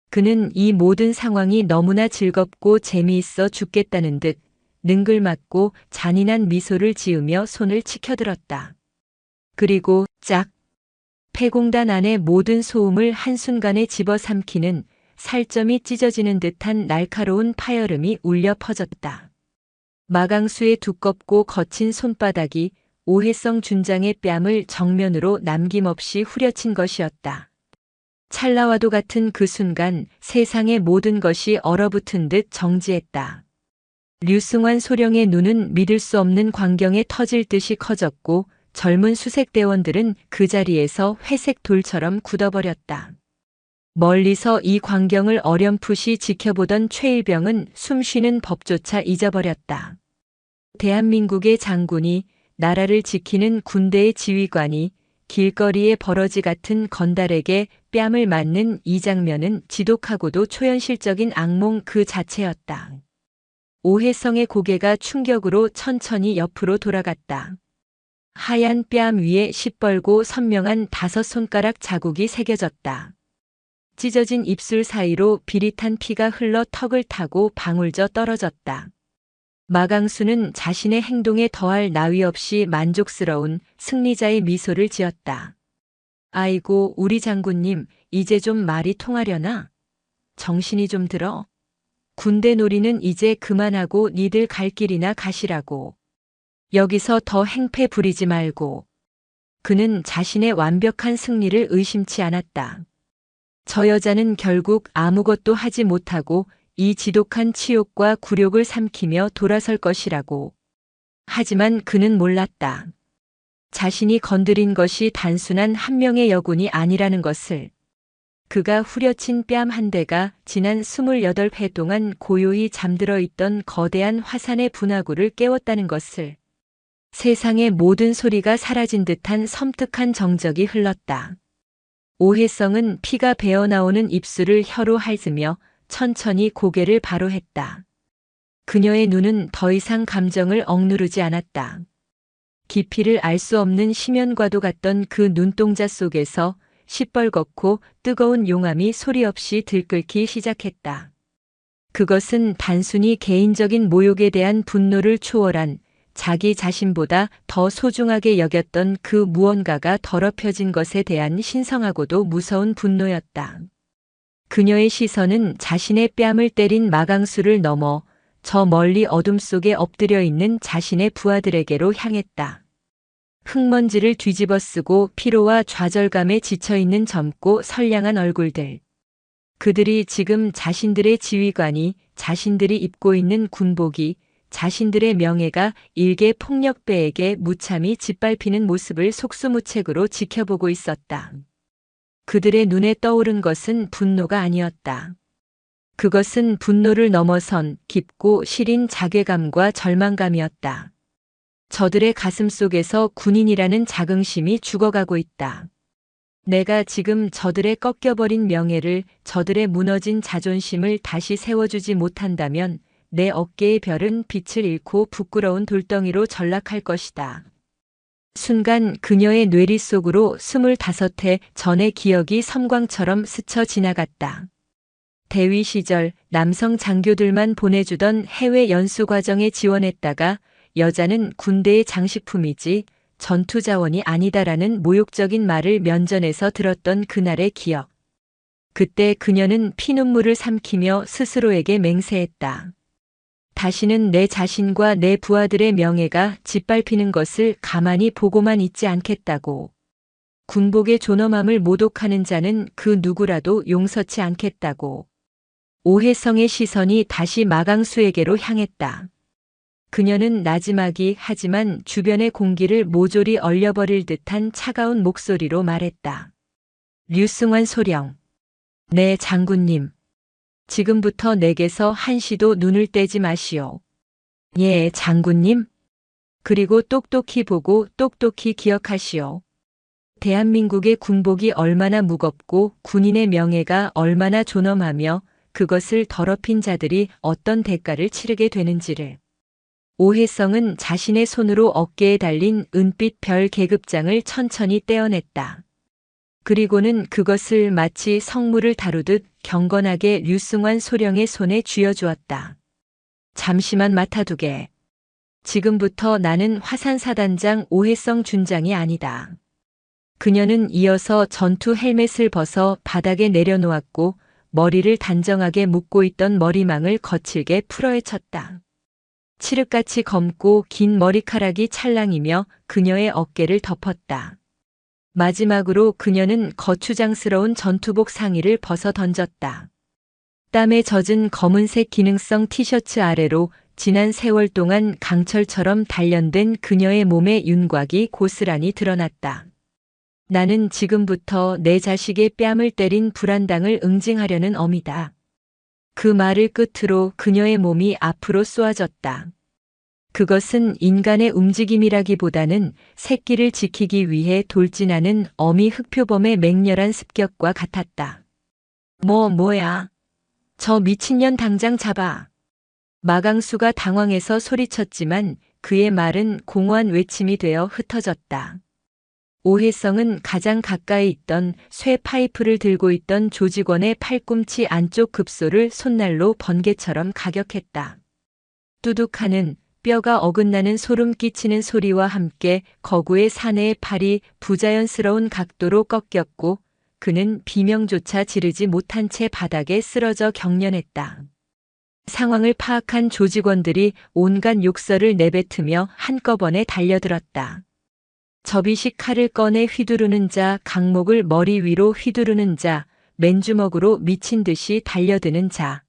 그는 이 모든 상황이 너무나 즐겁고 재미있어 죽겠다는 듯 능글맞고 잔인한 미소를 지으며 손을 치켜들었다. 그리고 짝! 폐공단 안의 모든 소음을 한순간에 집어삼키는 살점이 찢어지는 듯한 날카로운 파열음이 울려 퍼졌다. 마강수의 두껍고 거친 손바닥이 오해성 준장의 뺨을 정면으로 남김없이 후려친 것이었다. 찰나와도 같은 그 순간 세상의 모든 것이 얼어붙은 듯 정지했다. 류승환 소령의 눈은 믿을 수 없는 광경에 터질 듯이 커졌고 젊은 수색대원들은 그 자리에서 회색 돌처럼 굳어버렸다. 멀리서 이 광경을 어렴풋이 지켜보던 최일병은 숨쉬는 법조차 잊어버렸다. 대한민국의 장군이, 나라를 지키는 군대의 지휘관이 길거리의 버러지 같은 건달에게 뺨을 맞는 이 장면은 지독하고도 초현실적인 악몽 그 자체였다. 오해성의 고개가 충격으로 천천히 옆으로 돌아갔다. 하얀 뺨 위에 시뻘고 선명한 5손가락 자국이 새겨졌다. 찢어진 입술 사이로 비릿한 피가 흘러 턱을 타고 방울져 떨어졌다. 마강수는 자신의 행동에 더할 나위 없이 만족스러운 승리자의 미소를 지었다. 아이고, 우리 장군님, 이제 좀 말이 통하려나? 정신이 좀 들어? 군대 놀이는 이제 그만하고 니들 갈 길이나 가시라고. 여기서 더 행패 부리지 말고. 그는 자신의 완벽한 승리를 의심치 않았다. 저 여자는 결국 아무것도 하지 못하고 이 지독한 치욕과 굴욕을 삼키며 돌아설 것이라고. 하지만 그는 몰랐다. 자신이 건드린 것이 단순한 한 명의 여군이 아니라는 것을. 그가 후려친 뺨 한 대가 지난 28회 동안 고요히 잠들어 있던 거대한 화산의 분화구를 깨웠다는 것을. 세상의 모든 소리가 사라진 듯한 섬뜩한 정적이 흘렀다. 오해성은 피가 배어나오는 입술을 혀로 핥으며 천천히 고개를 바로 했다. 그녀의 눈은 더 이상 감정을 억누르지 않았다. 깊이를 알 수 없는 심연과도 같던 그 눈동자 속에서 시뻘겋고 뜨거운 용암이 소리 없이 들끓기 시작했다. 그것은 단순히 개인적인 모욕에 대한 분노를 초월한 자기 자신보다 더 소중하게 여겼던 그 무언가가 더럽혀진 것에 대한 신성하고도 무서운 분노였다. 그녀의 시선은 자신의 뺨을 때린 마강수를 넘어 저 멀리 어둠 속에 엎드려 있는 자신의 부하들에게로 향했다. 흙먼지를 뒤집어 쓰고 피로와 좌절감에 지쳐있는 젊고 선량한 얼굴들. 그들이 지금 자신들의 지휘관이, 자신들이 입고 있는 군복이, 자신들의 명예가 일개 폭력배에게 무참히 짓밟히는 모습을 속수무책으로 지켜보고 있었다. 그들의 눈에 떠오른 것은 분노가 아니었다. 그것은 분노를 넘어선 깊고 시린 자괴감과 절망감이었다. 저들의 가슴 속에서 군인이라는 자긍심이 죽어가고 있다. 내가 지금 저들의 꺾여버린 명예를, 저들의 무너진 자존심을 다시 세워주지 못한다면 내 어깨의 별은 빛을 잃고 부끄러운 돌덩이로 전락할 것이다. 순간 그녀의 뇌리 속으로 25해 전의 기억이 섬광처럼 스쳐 지나갔다. 대위 시절 남성 장교들만 보내주던 해외 연수 과정에 지원했다가 여자는 군대의 장식품이지 전투 자원이 아니다라는 모욕적인 말을 면전에서 들었던 그날의 기억. 그때 그녀는 피눈물을 삼키며 스스로에게 맹세했다. 다시는 내 자신과 내 부하들의 명예가 짓밟히는 것을 가만히 보고만 있지 않겠다고. 군복의 존엄함을 모독하는 자는 그 누구라도 용서치 않겠다고. 오해성의 시선이 다시 마강수에게로 향했다. 그녀는 나지막이 하지만 주변의 공기를 모조리 얼려버릴 듯한 차가운 목소리로 말했다. 류승환 소령. 네, 장군님. 지금부터 내게서 한시도 눈을 떼지 마시오. 예, 장군님. 그리고 똑똑히 보고 똑똑히 기억하시오. 대한민국의 군복이 얼마나 무겁고 군인의 명예가 얼마나 존엄하며 그것을 더럽힌 자들이 어떤 대가를 치르게 되는지를. 오해성은 자신의 손으로 어깨에 달린 은빛 별 계급장을 천천히 떼어냈다. 그리고는 그것을 마치 성물을 다루듯 경건하게 류승환 소령의 손에 쥐어주었다. 잠시만 맡아두게. 지금부터 나는 화산사단장 오해성 준장이 아니다. 그녀는 이어서 전투 헬멧을 벗어 바닥에 내려놓았고 머리를 단정하게 묶고 있던 머리망을 거칠게 풀어헤쳤다. 칠흑같이 검고 긴 머리카락이 찰랑이며 그녀의 어깨를 덮었다. 마지막으로 그녀는 거추장스러운 전투복 상의를 벗어 던졌다. 땀에 젖은 검은색 기능성 티셔츠 아래로 지난 세월 동안 강철처럼 단련된 그녀의 몸의 윤곽이 고스란히 드러났다. 나는 지금부터 내 자식의 뺨을 때린 불안당을 응징하려는 어미다. 그 말을 끝으로 그녀의 몸이 앞으로 쏘아졌다. 그것은 인간의 움직임이라기보다는 새끼를 지키기 위해 돌진하는 어미 흑표범의 맹렬한 습격과 같았다. 뭐야? 저 미친년 당장 잡아. 마강수가 당황해서 소리쳤지만 그의 말은 공허한 외침이 되어 흩어졌다. 오해성은 가장 가까이 있던 쇠 파이프를 들고 있던 조직원의 팔꿈치 안쪽 급소를 손날로 번개처럼 가격했다. 뚜둑하는 뼈가 어긋나는 소름 끼치는 소리와 함께 거구의 사내의 팔이 부자연스러운 각도로 꺾였고 그는 비명조차 지르지 못한 채 바닥에 쓰러져 경련했다. 상황을 파악한 조직원들이 온갖 욕설을 내뱉으며 한꺼번에 달려들었다. 접이식 칼을 꺼내 휘두르는 자, 강목을 머리 위로 휘두르는 자, 맨주먹으로 미친 듯이 달려드는 자.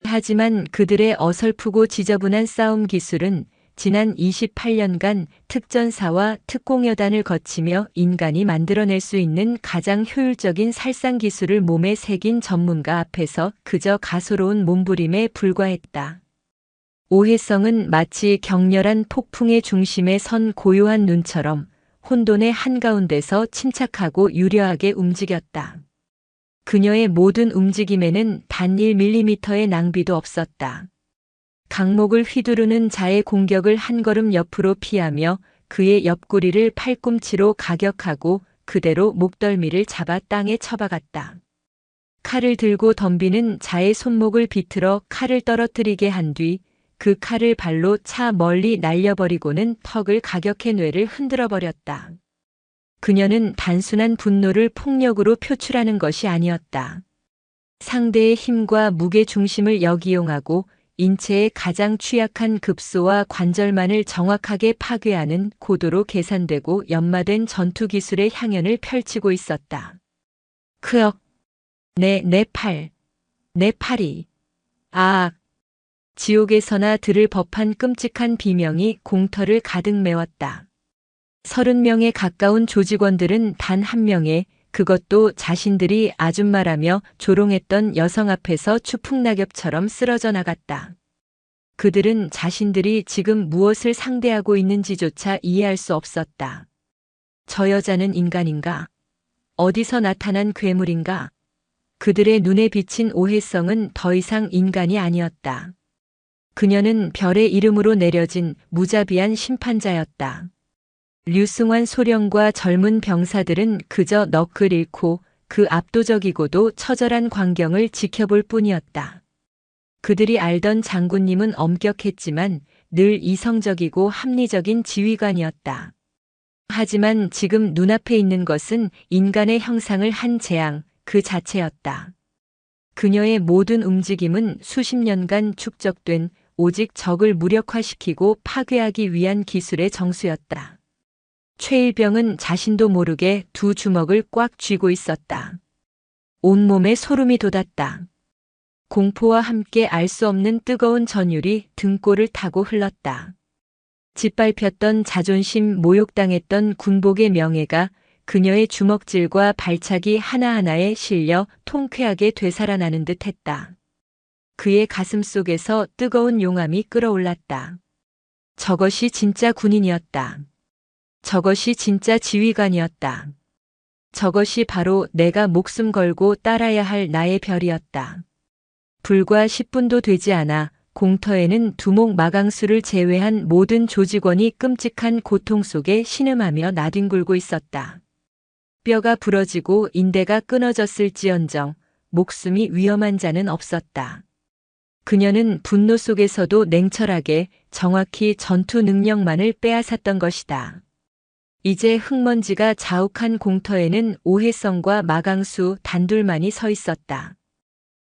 하지만 그들의 어설프고 지저분한 싸움 기술은 지난 28년간 특전사와 특공여단을 거치며 인간이 만들어낼 수 있는 가장 효율적인 살상 기술을 몸에 새긴 전문가 앞에서 그저 가소로운 몸부림에 불과했다. 오해성은 마치 격렬한 폭풍의 중심에 선 고요한 눈처럼 혼돈의 한가운데서 침착하고 유려하게 움직였다. 그녀의 모든 움직임에는 단 1mm의 낭비도 없었다. 강목을 휘두르는 자의 공격을 한 걸음 옆으로 피하며 그의 옆구리를 팔꿈치로 가격하고 그대로 목덜미를 잡아 땅에 쳐박았다. 칼을 들고 덤비는 자의 손목을 비틀어 칼을 떨어뜨리게 한 뒤 그 칼을 발로 차 멀리 날려버리고는 턱을 가격해 뇌를 흔들어 버렸다. 그녀는 단순한 분노를 폭력으로 표출하는 것이 아니었다. 상대의 힘과 무게 중심을 역이용하고 인체의 가장 취약한 급소와 관절만을 정확하게 파괴하는 고도로 계산되고 연마된 전투 기술의 향연을 펼치고 있었다. 크억. 내 팔이. 아. 지옥에서나 들을 법한 끔찍한 비명이 공터를 가득 메웠다. 30명에 가까운 조직원들은 단 한 명의, 그것도 자신들이 아줌마라며 조롱했던 여성 앞에서 추풍낙엽처럼 쓰러져 나갔다. 그들은 자신들이 지금 무엇을 상대하고 있는지조차 이해할 수 없었다. 저 여자는 인간인가? 어디서 나타난 괴물인가? 그들의 눈에 비친 오해성은 더 이상 인간이 아니었다. 그녀는 별의 이름으로 내려진 무자비한 심판자였다. 류승환 소령과 젊은 병사들은 그저 넋을 잃고 그 압도적이고도 처절한 광경을 지켜볼 뿐이었다. 그들이 알던 장군님은 엄격했지만 늘 이성적이고 합리적인 지휘관이었다. 하지만 지금 눈앞에 있는 것은 인간의 형상을 한 재앙 그 자체였다. 그녀의 모든 움직임은 수십 년간 축적된 오직 적을 무력화시키고 파괴하기 위한 기술의 정수였다. 최일병은 자신도 모르게 두 주먹을 꽉 쥐고 있었다. 온몸에 소름이 돋았다. 공포와 함께 알 수 없는 뜨거운 전율이 등골을 타고 흘렀다. 짓밟혔던 자존심, 모욕당했던 군복의 명예가 그녀의 주먹질과 발차기 하나하나에 실려 통쾌하게 되살아나는 듯 했다. 그의 가슴 속에서 뜨거운 용암이 끓어올랐다. 저것이 진짜 군인이었다. 저것이 진짜 지휘관이었다. 저것이 바로 내가 목숨 걸고 따라야 할 나의 별이었다. 불과 10분도 되지 않아 공터에는 두목 마강수를 제외한 모든 조직원이 끔찍한 고통 속에 신음하며 나뒹굴고 있었다. 뼈가 부러지고 인대가 끊어졌을지언정 목숨이 위험한 자는 없었다. 그녀는 분노 속에서도 냉철하게 정확히 전투 능력만을 빼앗았던 것이다. 이제 흙먼지가 자욱한 공터에는 오해성과 마강수 단둘만이 서 있었다.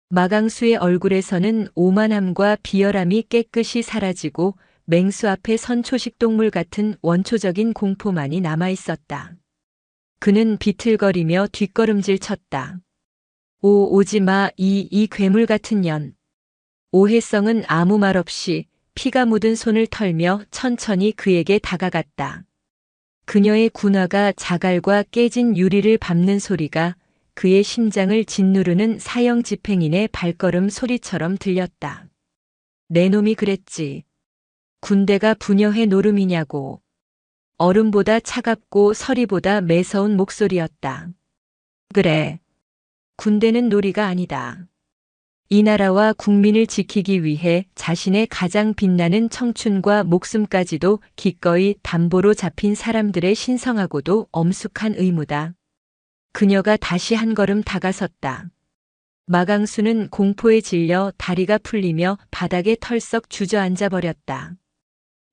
마강수의 얼굴에서는 오만함과 비열함이 깨끗이 사라지고 맹수 앞에 선 초식동물 같은 원초적인 공포만이 남아 있었다. 그는 비틀거리며 뒷걸음질 쳤다. 오지 마, 이 괴물 같은 년. 오해성은 아무 말 없이 피가 묻은 손을 털며 천천히 그에게 다가갔다. 그녀의 군화가 자갈과 깨진 유리를 밟는 소리가 그의 심장을 짓누르는 사형 집행인의 발걸음 소리처럼 들렸다. 내 놈이 그랬지. 군대가 부녀회 노름이냐고. 얼음보다 차갑고 서리보다 매서운 목소리였다. 그래. 군대는 놀이가 아니다. 이 나라와 국민을 지키기 위해 자신의 가장 빛나는 청춘과 목숨까지도 기꺼이 담보로 잡힌 사람들의 신성하고도 엄숙한 의무다. 그녀가 다시 한 걸음 다가섰다. 마강수는 공포에 질려 다리가 풀리며 바닥에 털썩 주저앉아 버렸다.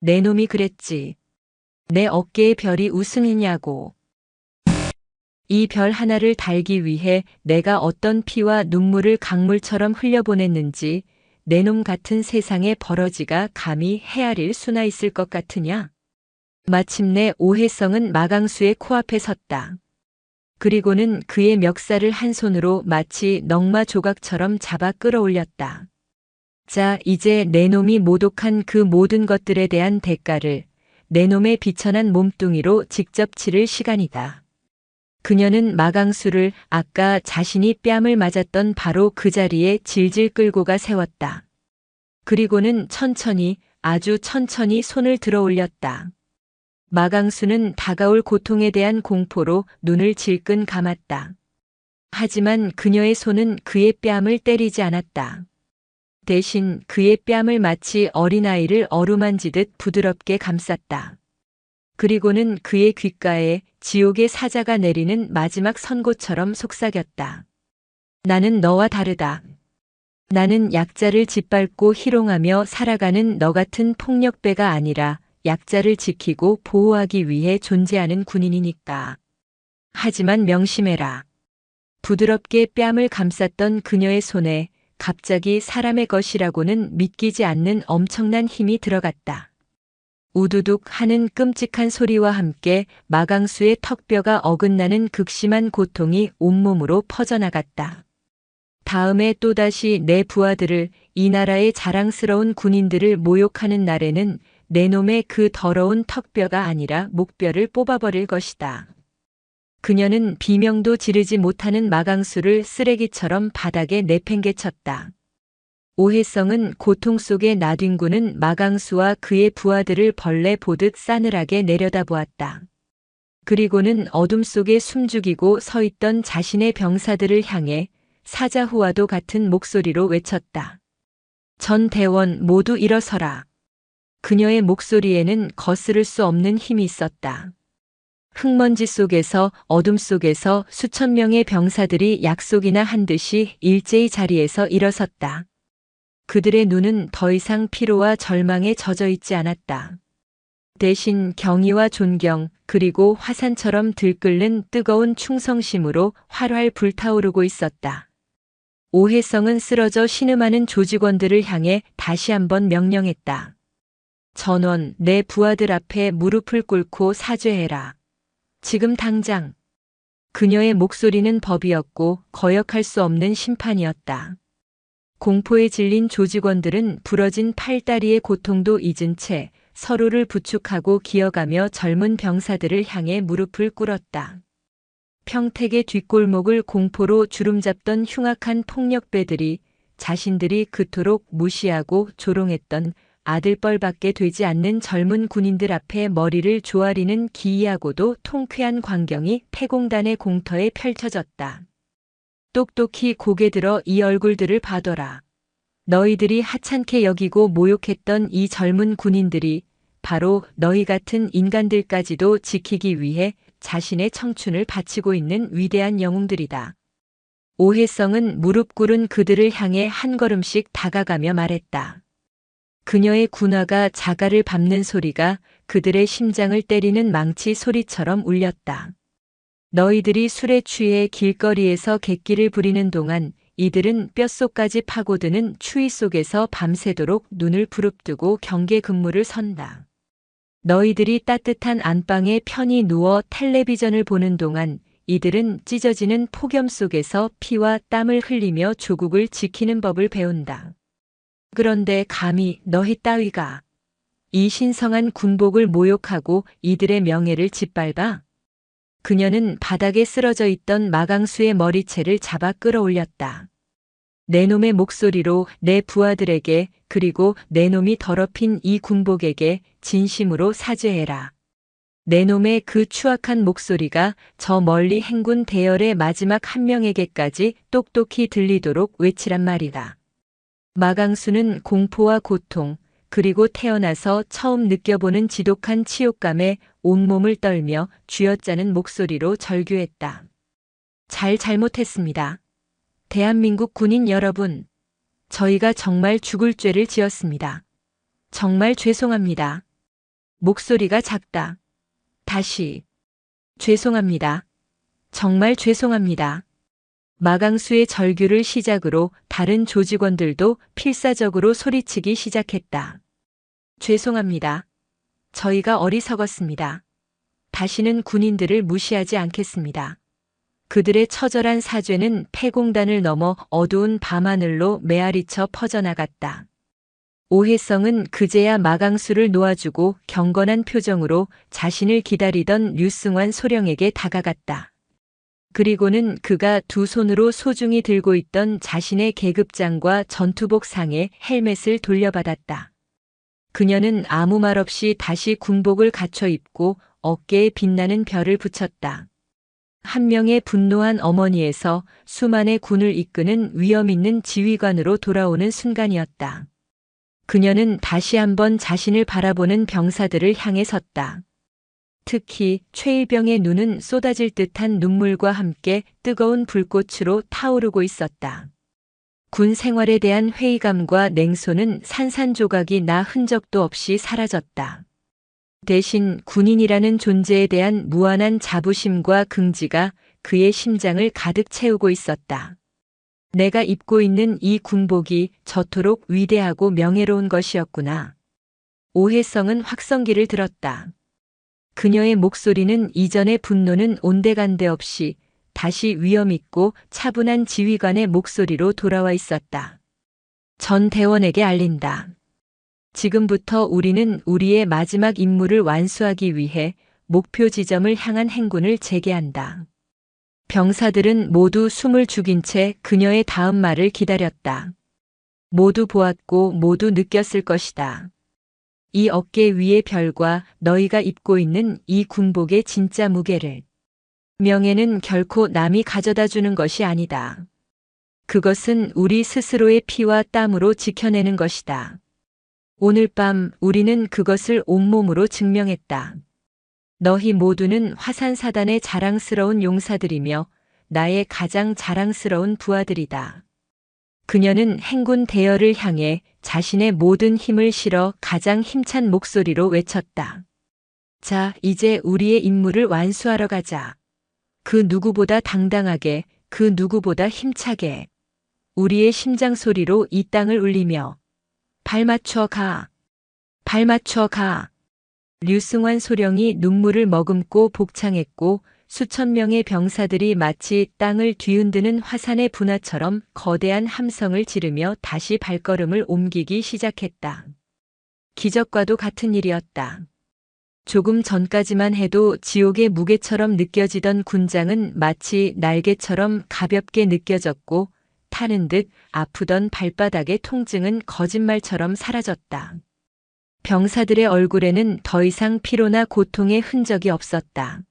내 놈이 그랬지. 내 어깨에 별이 우승이냐고. 이 별 하나를 달기 위해 내가 어떤 피와 눈물을 강물처럼 흘려보냈는지 내 놈 같은 세상의 버러지가 감히 헤아릴 수나 있을 것 같으냐? 마침내 오해성은 마강수의 코앞에 섰다. 그리고는 그의 멱살을 한 손으로 마치 넝마 조각처럼 잡아 끌어올렸다. 자, 이제 내 놈이 모독한 그 모든 것들에 대한 대가를 내 놈의 비천한 몸뚱이로 직접 치를 시간이다. 그녀는 마강수를 아까 자신이 뺨을 맞았던 바로 그 자리에 질질 끌고 가 세웠다. 그리고는 천천히, 아주 천천히 손을 들어 올렸다. 마강수는 다가올 고통에 대한 공포로 눈을 질끈 감았다. 하지만 그녀의 손은 그의 뺨을 때리지 않았다. 대신 그의 뺨을 마치 어린아이를 어루만지듯 부드럽게 감쌌다. 그리고는 그의 귓가에 지옥의 사자가 내리는 마지막 선고처럼 속삭였다. 나는 너와 다르다. 나는 약자를 짓밟고 희롱하며 살아가는 너 같은 폭력배가 아니라 약자를 지키고 보호하기 위해 존재하는 군인이니까. 하지만 명심해라. 부드럽게 뺨을 감쌌던 그녀의 손에 갑자기 사람의 것이라고는 믿기지 않는 엄청난 힘이 들어갔다. 우두둑 하는 끔찍한 소리와 함께 마강수의 턱뼈가 어긋나는 극심한 고통이 온몸으로 퍼져나갔다. 다음에 또다시 내 부하들을, 이 나라의 자랑스러운 군인들을 모욕하는 날에는 내 놈의 그 더러운 턱뼈가 아니라 목뼈를 뽑아버릴 것이다. 그녀는 비명도 지르지 못하는 마강수를 쓰레기처럼 바닥에 내팽개쳤다. 오해성은 고통 속에 나뒹구는 마강수와 그의 부하들을 벌레 보듯 싸늘하게 내려다보았다. 그리고는 어둠 속에 숨죽이고 서 있던 자신의 병사들을 향해 사자후와도 같은 목소리로 외쳤다. 전 대원 모두 일어서라. 그녀의 목소리에는 거스를 수 없는 힘이 있었다. 흙먼지 속에서, 어둠 속에서 수천 명의 병사들이 약속이나 한 듯이 일제히 자리에서 일어섰다. 그들의 눈은 더 이상 피로와 절망에 젖어 있지 않았다. 대신 경의와 존경, 그리고 화산처럼 들끓는 뜨거운 충성심으로 활활 불타오르고 있었다. 오해성은 쓰러져 신음하는 조직원들을 향해 다시 한번 명령했다. 전원, 내 부하들 앞에 무릎을 꿇고 사죄해라. 지금 당장. 그녀의 목소리는 법이었고 거역할 수 없는 심판이었다. 공포에 질린 조직원들은 부러진 팔다리의 고통도 잊은 채 서로를 부축하고 기어가며 젊은 병사들을 향해 무릎을 꿇었다. 평택의 뒷골목을 공포로 주름잡던 흉악한 폭력배들이 자신들이 그토록 무시하고 조롱했던 아들뻘밖에 되지 않는 젊은 군인들 앞에 머리를 조아리는 기이하고도 통쾌한 광경이 태공단의 공터에 펼쳐졌다. 똑똑히 고개 들어 이 얼굴들을 봐둬라. 너희들이 하찮게 여기고 모욕했던 이 젊은 군인들이 바로 너희 같은 인간들까지도 지키기 위해 자신의 청춘을 바치고 있는 위대한 영웅들이다. 오해성은 무릎 꿇은 그들을 향해 한 걸음씩 다가가며 말했다. 그녀의 군화가 자갈을 밟는 소리가 그들의 심장을 때리는 망치 소리처럼 울렸다. 너희들이 술에 취해 길거리에서 객기를 부리는 동안 이들은 뼛속까지 파고드는 추위 속에서 밤새도록 눈을 부릅뜨고 경계 근무를 선다. 너희들이 따뜻한 안방에 편히 누워 텔레비전을 보는 동안 이들은 찢어지는 폭염 속에서 피와 땀을 흘리며 조국을 지키는 법을 배운다. 그런데 감히 너희 따위가 이 신성한 군복을 모욕하고 이들의 명예를 짓밟아? 그녀는 바닥에 쓰러져 있던 마강수의 머리채를 잡아 끌어올렸다. 내 놈의 목소리로 내 부하들에게 그리고 내 놈이 더럽힌 이 군복에게 진심으로 사죄해라. 내 놈의 그 추악한 목소리가 저 멀리 행군 대열의 마지막 한 명에게까지 똑똑히 들리도록 외치란 말이다. 마강수는 공포와 고통, 그리고 태어나서 처음 느껴보는 지독한 치욕감에 온몸을 떨며 쥐어짜는 목소리로 절규했다. 잘못했습니다. 대한민국 군인 여러분, 저희가 정말 죽을 죄를 지었습니다. 정말 죄송합니다. 목소리가 작다. 다시. 죄송합니다. 정말 죄송합니다. 마강수의 절규를 시작으로 다른 조직원들도 필사적으로 소리치기 시작했다. 죄송합니다. 저희가 어리석었습니다. 다시는 군인들을 무시하지 않겠습니다. 그들의 처절한 사죄는 폐공단을 넘어 어두운 밤하늘로 메아리쳐 퍼져나갔다. 오해성은 그제야 마강수를 놓아주고 경건한 표정으로 자신을 기다리던 류승환 소령에게 다가갔다. 그리고는 그가 두 손으로 소중히 들고 있던 자신의 계급장과 전투복 상의 헬멧을 돌려받았다. 그녀는 아무 말 없이 다시 군복을 갖춰 입고 어깨에 빛나는 별을 붙였다. 한 명의 분노한 어머니에서 수만의 군을 이끄는 위엄 있는 지휘관으로 돌아오는 순간이었다. 그녀는 다시 한번 자신을 바라보는 병사들을 향해 섰다. 특히 최일병의 눈은 쏟아질 듯한 눈물과 함께 뜨거운 불꽃으로 타오르고 있었다. 군 생활에 대한 회의감과 냉소는 산산조각이 나 흔적도 없이 사라졌다. 대신 군인이라는 존재에 대한 무한한 자부심과 긍지가 그의 심장을 가득 채우고 있었다. 내가 입고 있는 이 군복이 저토록 위대하고 명예로운 것이었구나. 오해성은 확성기를 들었다. 그녀의 목소리는 이전의 분노는 온데간데 없이 다시 위엄있고 차분한 지휘관의 목소리로 돌아와 있었다. 전 대원에게 알린다. 지금부터 우리는 우리의 마지막 임무를 완수하기 위해 목표 지점을 향한 행군을 재개한다. 병사들은 모두 숨을 죽인 채 그녀의 다음 말을 기다렸다. 모두 보았고 모두 느꼈을 것이다. 이 어깨 위의 별과 너희가 입고 있는 이 군복의 진짜 무게를. 명예는 결코 남이 가져다 주는 것이 아니다. 그것은 우리 스스로의 피와 땀으로 지켜내는 것이다. 오늘 밤 우리는 그것을 온몸으로 증명했다. 너희 모두는 화산사단의 자랑스러운 용사들이며 나의 가장 자랑스러운 부하들이다. 그녀는 행군 대열을 향해 자신의 모든 힘을 실어 가장 힘찬 목소리로 외쳤다. 자, 이제 우리의 임무를 완수하러 가자. 그 누구보다 당당하게, 그 누구보다 힘차게. 우리의 심장 소리로 이 땅을 울리며 발 맞춰 가. 발 맞춰 가. 류승환 소령이 눈물을 머금고 복창했고 수천 명의 병사들이 마치 땅을 뒤흔드는 화산의 분화처럼 거대한 함성을 지르며 다시 발걸음을 옮기기 시작했다. 기적과도 같은 일이었다. 조금 전까지만 해도 지옥의 무게처럼 느껴지던 군장은 마치 날개처럼 가볍게 느껴졌고 타는 듯 아프던 발바닥의 통증은 거짓말처럼 사라졌다. 병사들의 얼굴에는 더 이상 피로나 고통의 흔적이 없었다.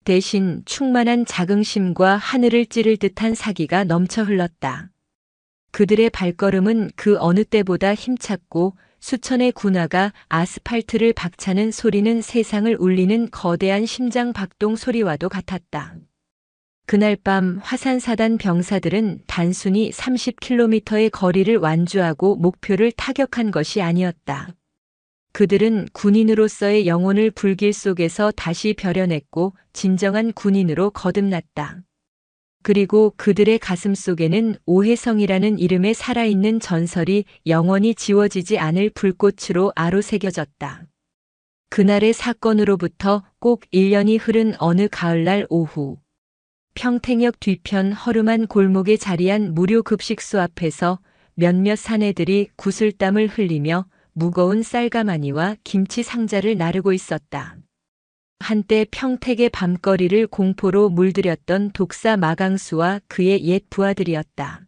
대신 충만한 자긍심과 하늘을 찌를 듯한 사기가 넘쳐 흘렀다. 그들의 발걸음은 그 어느 때보다 힘찼고 수천의 군화가 아스팔트를 박차는 소리는 세상을 울리는 거대한 심장 박동 소리와도 같았다. 그날 밤 화산사단 병사들은 단순히 30km의 거리를 완주하고 목표를 타격한 것이 아니었다. 그들은 군인으로서의 영혼을 불길 속에서 다시 벼려냈고 진정한 군인으로 거듭났다. 그리고 그들의 가슴 속에는 오해성이라는 이름에 살아있는 전설이 영원히 지워지지 않을 불꽃으로 아로새겨졌다. 그날의 사건으로부터 꼭 1년이 흐른 어느 가을날 오후, 평택역 뒤편 허름한 골목에 자리한 무료 급식소 앞에서 몇몇 사내들이 구슬땀을 흘리며 무거운 쌀가마니와 김치 상자를 나르고 있었다. 한때 평택의 밤거리를 공포로 물들였던 독사 마강수와 그의 옛 부하들이었다.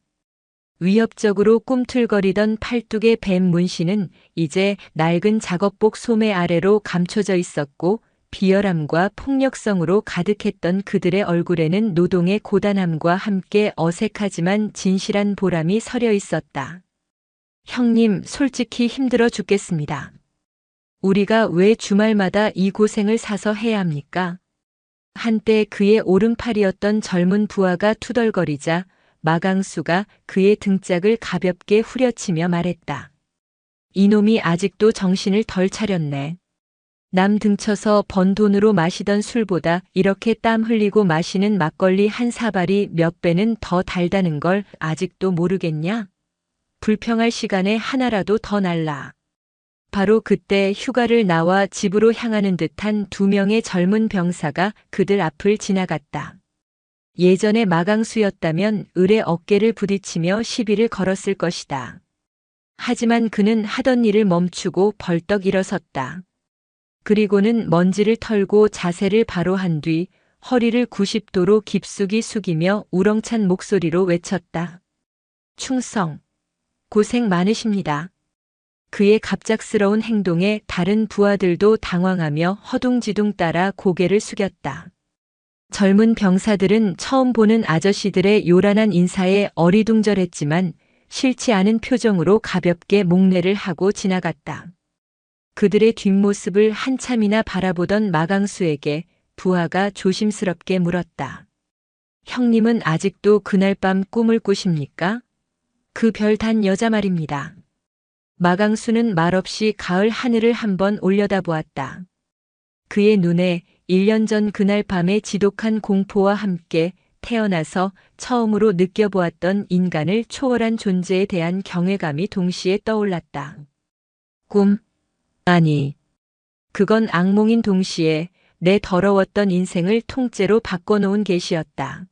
위협적으로 꿈틀거리던 팔뚝의 뱀 문신은 이제 낡은 작업복 소매 아래로 감춰져 있었고 비열함과 폭력성으로 가득했던 그들의 얼굴에는 노동의 고단함과 함께 어색하지만 진실한 보람이 서려 있었다. 형님, 솔직히 힘들어 죽겠습니다. 우리가 왜 주말마다 이 고생을 사서 해야 합니까? 한때 그의 오른팔이었던 젊은 부하가 투덜거리자 마강수가 그의 등짝을 가볍게 후려치며 말했다. 이놈이 아직도 정신을 덜 차렸네. 남 등쳐서 번 돈으로 마시던 술보다 이렇게 땀 흘리고 마시는 막걸리 한 사발이 몇 배는 더 달다는 걸 아직도 모르겠냐? 불평할 시간에 하나라도 더 날라. 바로 그때 휴가를 나와 집으로 향하는 듯한 두 명의 젊은 병사가 그들 앞을 지나갔다. 예전에 마강수였다면 을의 어깨를 부딪히며 시비를 걸었을 것이다. 하지만 그는 하던 일을 멈추고 벌떡 일어섰다. 그리고는 먼지를 털고 자세를 바로 한 뒤 허리를 90도로 깊숙이 숙이며 우렁찬 목소리로 외쳤다. 충성, 고생 많으십니다. 그의 갑작스러운 행동에 다른 부하들도 당황하며 허둥지둥 따라 고개를 숙였다. 젊은 병사들은 처음 보는 아저씨들의 요란한 인사에 어리둥절했지만 싫지 않은 표정으로 가볍게 목례를 하고 지나갔다. 그들의 뒷모습을 한참이나 바라보던 마강수에게 부하가 조심스럽게 물었다. 형님은 아직도 그날 밤 꿈을 꾸십니까? 그 별단 여자 말입니다. 마강수는 말없이 가을 하늘을 한번 올려다보았다. 그의 눈에 1년 전 그날 밤의 지독한 공포와 함께 태어나서 처음으로 느껴보았던 인간을 초월한 존재에 대한 경외감이 동시에 떠올랐다. 꿈? 아니, 그건 악몽인 동시에 내 더러웠던 인생을 통째로 바꿔놓은 계시였다.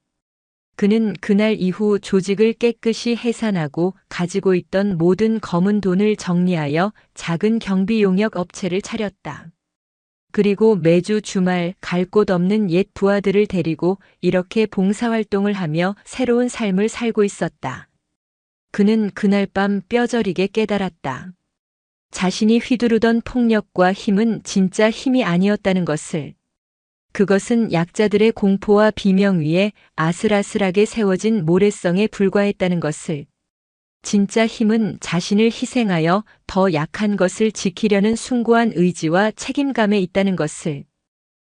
그는 그날 이후 조직을 깨끗이 해산하고 가지고 있던 모든 검은 돈을 정리하여 작은 경비 용역 업체를 차렸다. 그리고 매주 주말 갈 곳 없는 옛 부하들을 데리고 이렇게 봉사활동을 하며 새로운 삶을 살고 있었다. 그는 그날 밤 뼈저리게 깨달았다. 자신이 휘두르던 폭력과 힘은 진짜 힘이 아니었다는 것을. 그것은 약자들의 공포와 비명 위에 아슬아슬하게 세워진 모래성에 불과했다는 것을. 진짜 힘은 자신을 희생하여 더 약한 것을 지키려는 숭고한 의지와 책임감에 있다는 것을.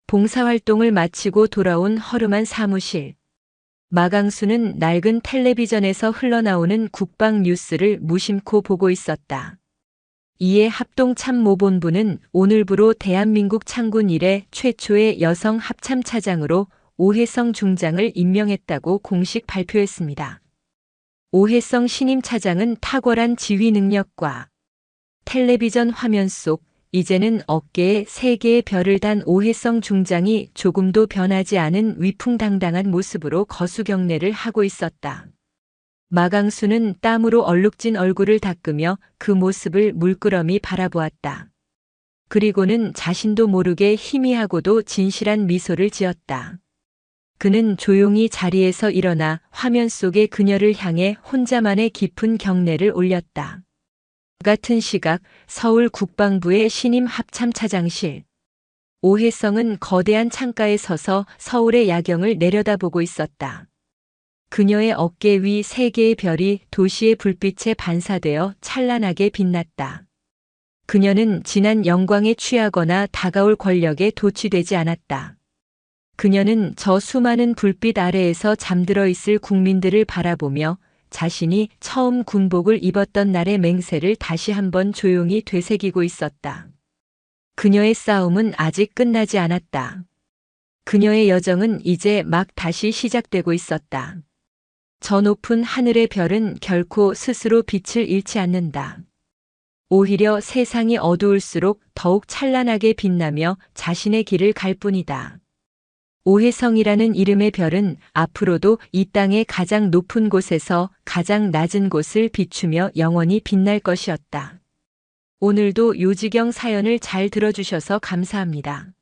봉사활동을 마치고 돌아온 허름한 사무실. 마강수는 낡은 텔레비전에서 흘러나오는 국방 뉴스를 무심코 보고 있었다. 이에 합동참모본부는 오늘부로 대한민국 창군 이래 최초의 여성 합참차장으로 오혜성 중장을 임명했다고 공식 발표했습니다. 오혜성 신임 차장은 탁월한 지휘 능력과 텔레비전 화면 속 이제는 어깨에 3개의 별을 단 오혜성 중장이 조금도 변하지 않은 위풍당당한 모습으로 거수경례를 하고 있었다. 마강수는 땀으로 얼룩진 얼굴을 닦으며 그 모습을 물끄러미 바라보았다. 그리고는 자신도 모르게 희미하고도 진실한 미소를 지었다. 그는 조용히 자리에서 일어나 화면 속의 그녀를 향해 혼자만의 깊은 경례를 올렸다. 같은 시각 서울 국방부의 신임 합참차장실. 오혜성은 거대한 창가에 서서 서울의 야경을 내려다보고 있었다. 그녀의 어깨 위 3개의 별이 도시의 불빛에 반사되어 찬란하게 빛났다. 그녀는 지난 영광에 취하거나 다가올 권력에 도취되지 않았다. 그녀는 저 수많은 불빛 아래에서 잠들어 있을 국민들을 바라보며 자신이 처음 군복을 입었던 날의 맹세를 다시 한번 조용히 되새기고 있었다. 그녀의 싸움은 아직 끝나지 않았다. 그녀의 여정은 이제 막 다시 시작되고 있었다. 저 높은 하늘의 별은 결코 스스로 빛을 잃지 않는다. 오히려 세상이 어두울수록 더욱 찬란하게 빛나며 자신의 길을 갈 뿐이다. 오혜성이라는 이름의 별은 앞으로도 이 땅의 가장 높은 곳에서 가장 낮은 곳을 비추며 영원히 빛날 것이었다. 오늘도 요지경 사연을 잘 들어주셔서 감사합니다.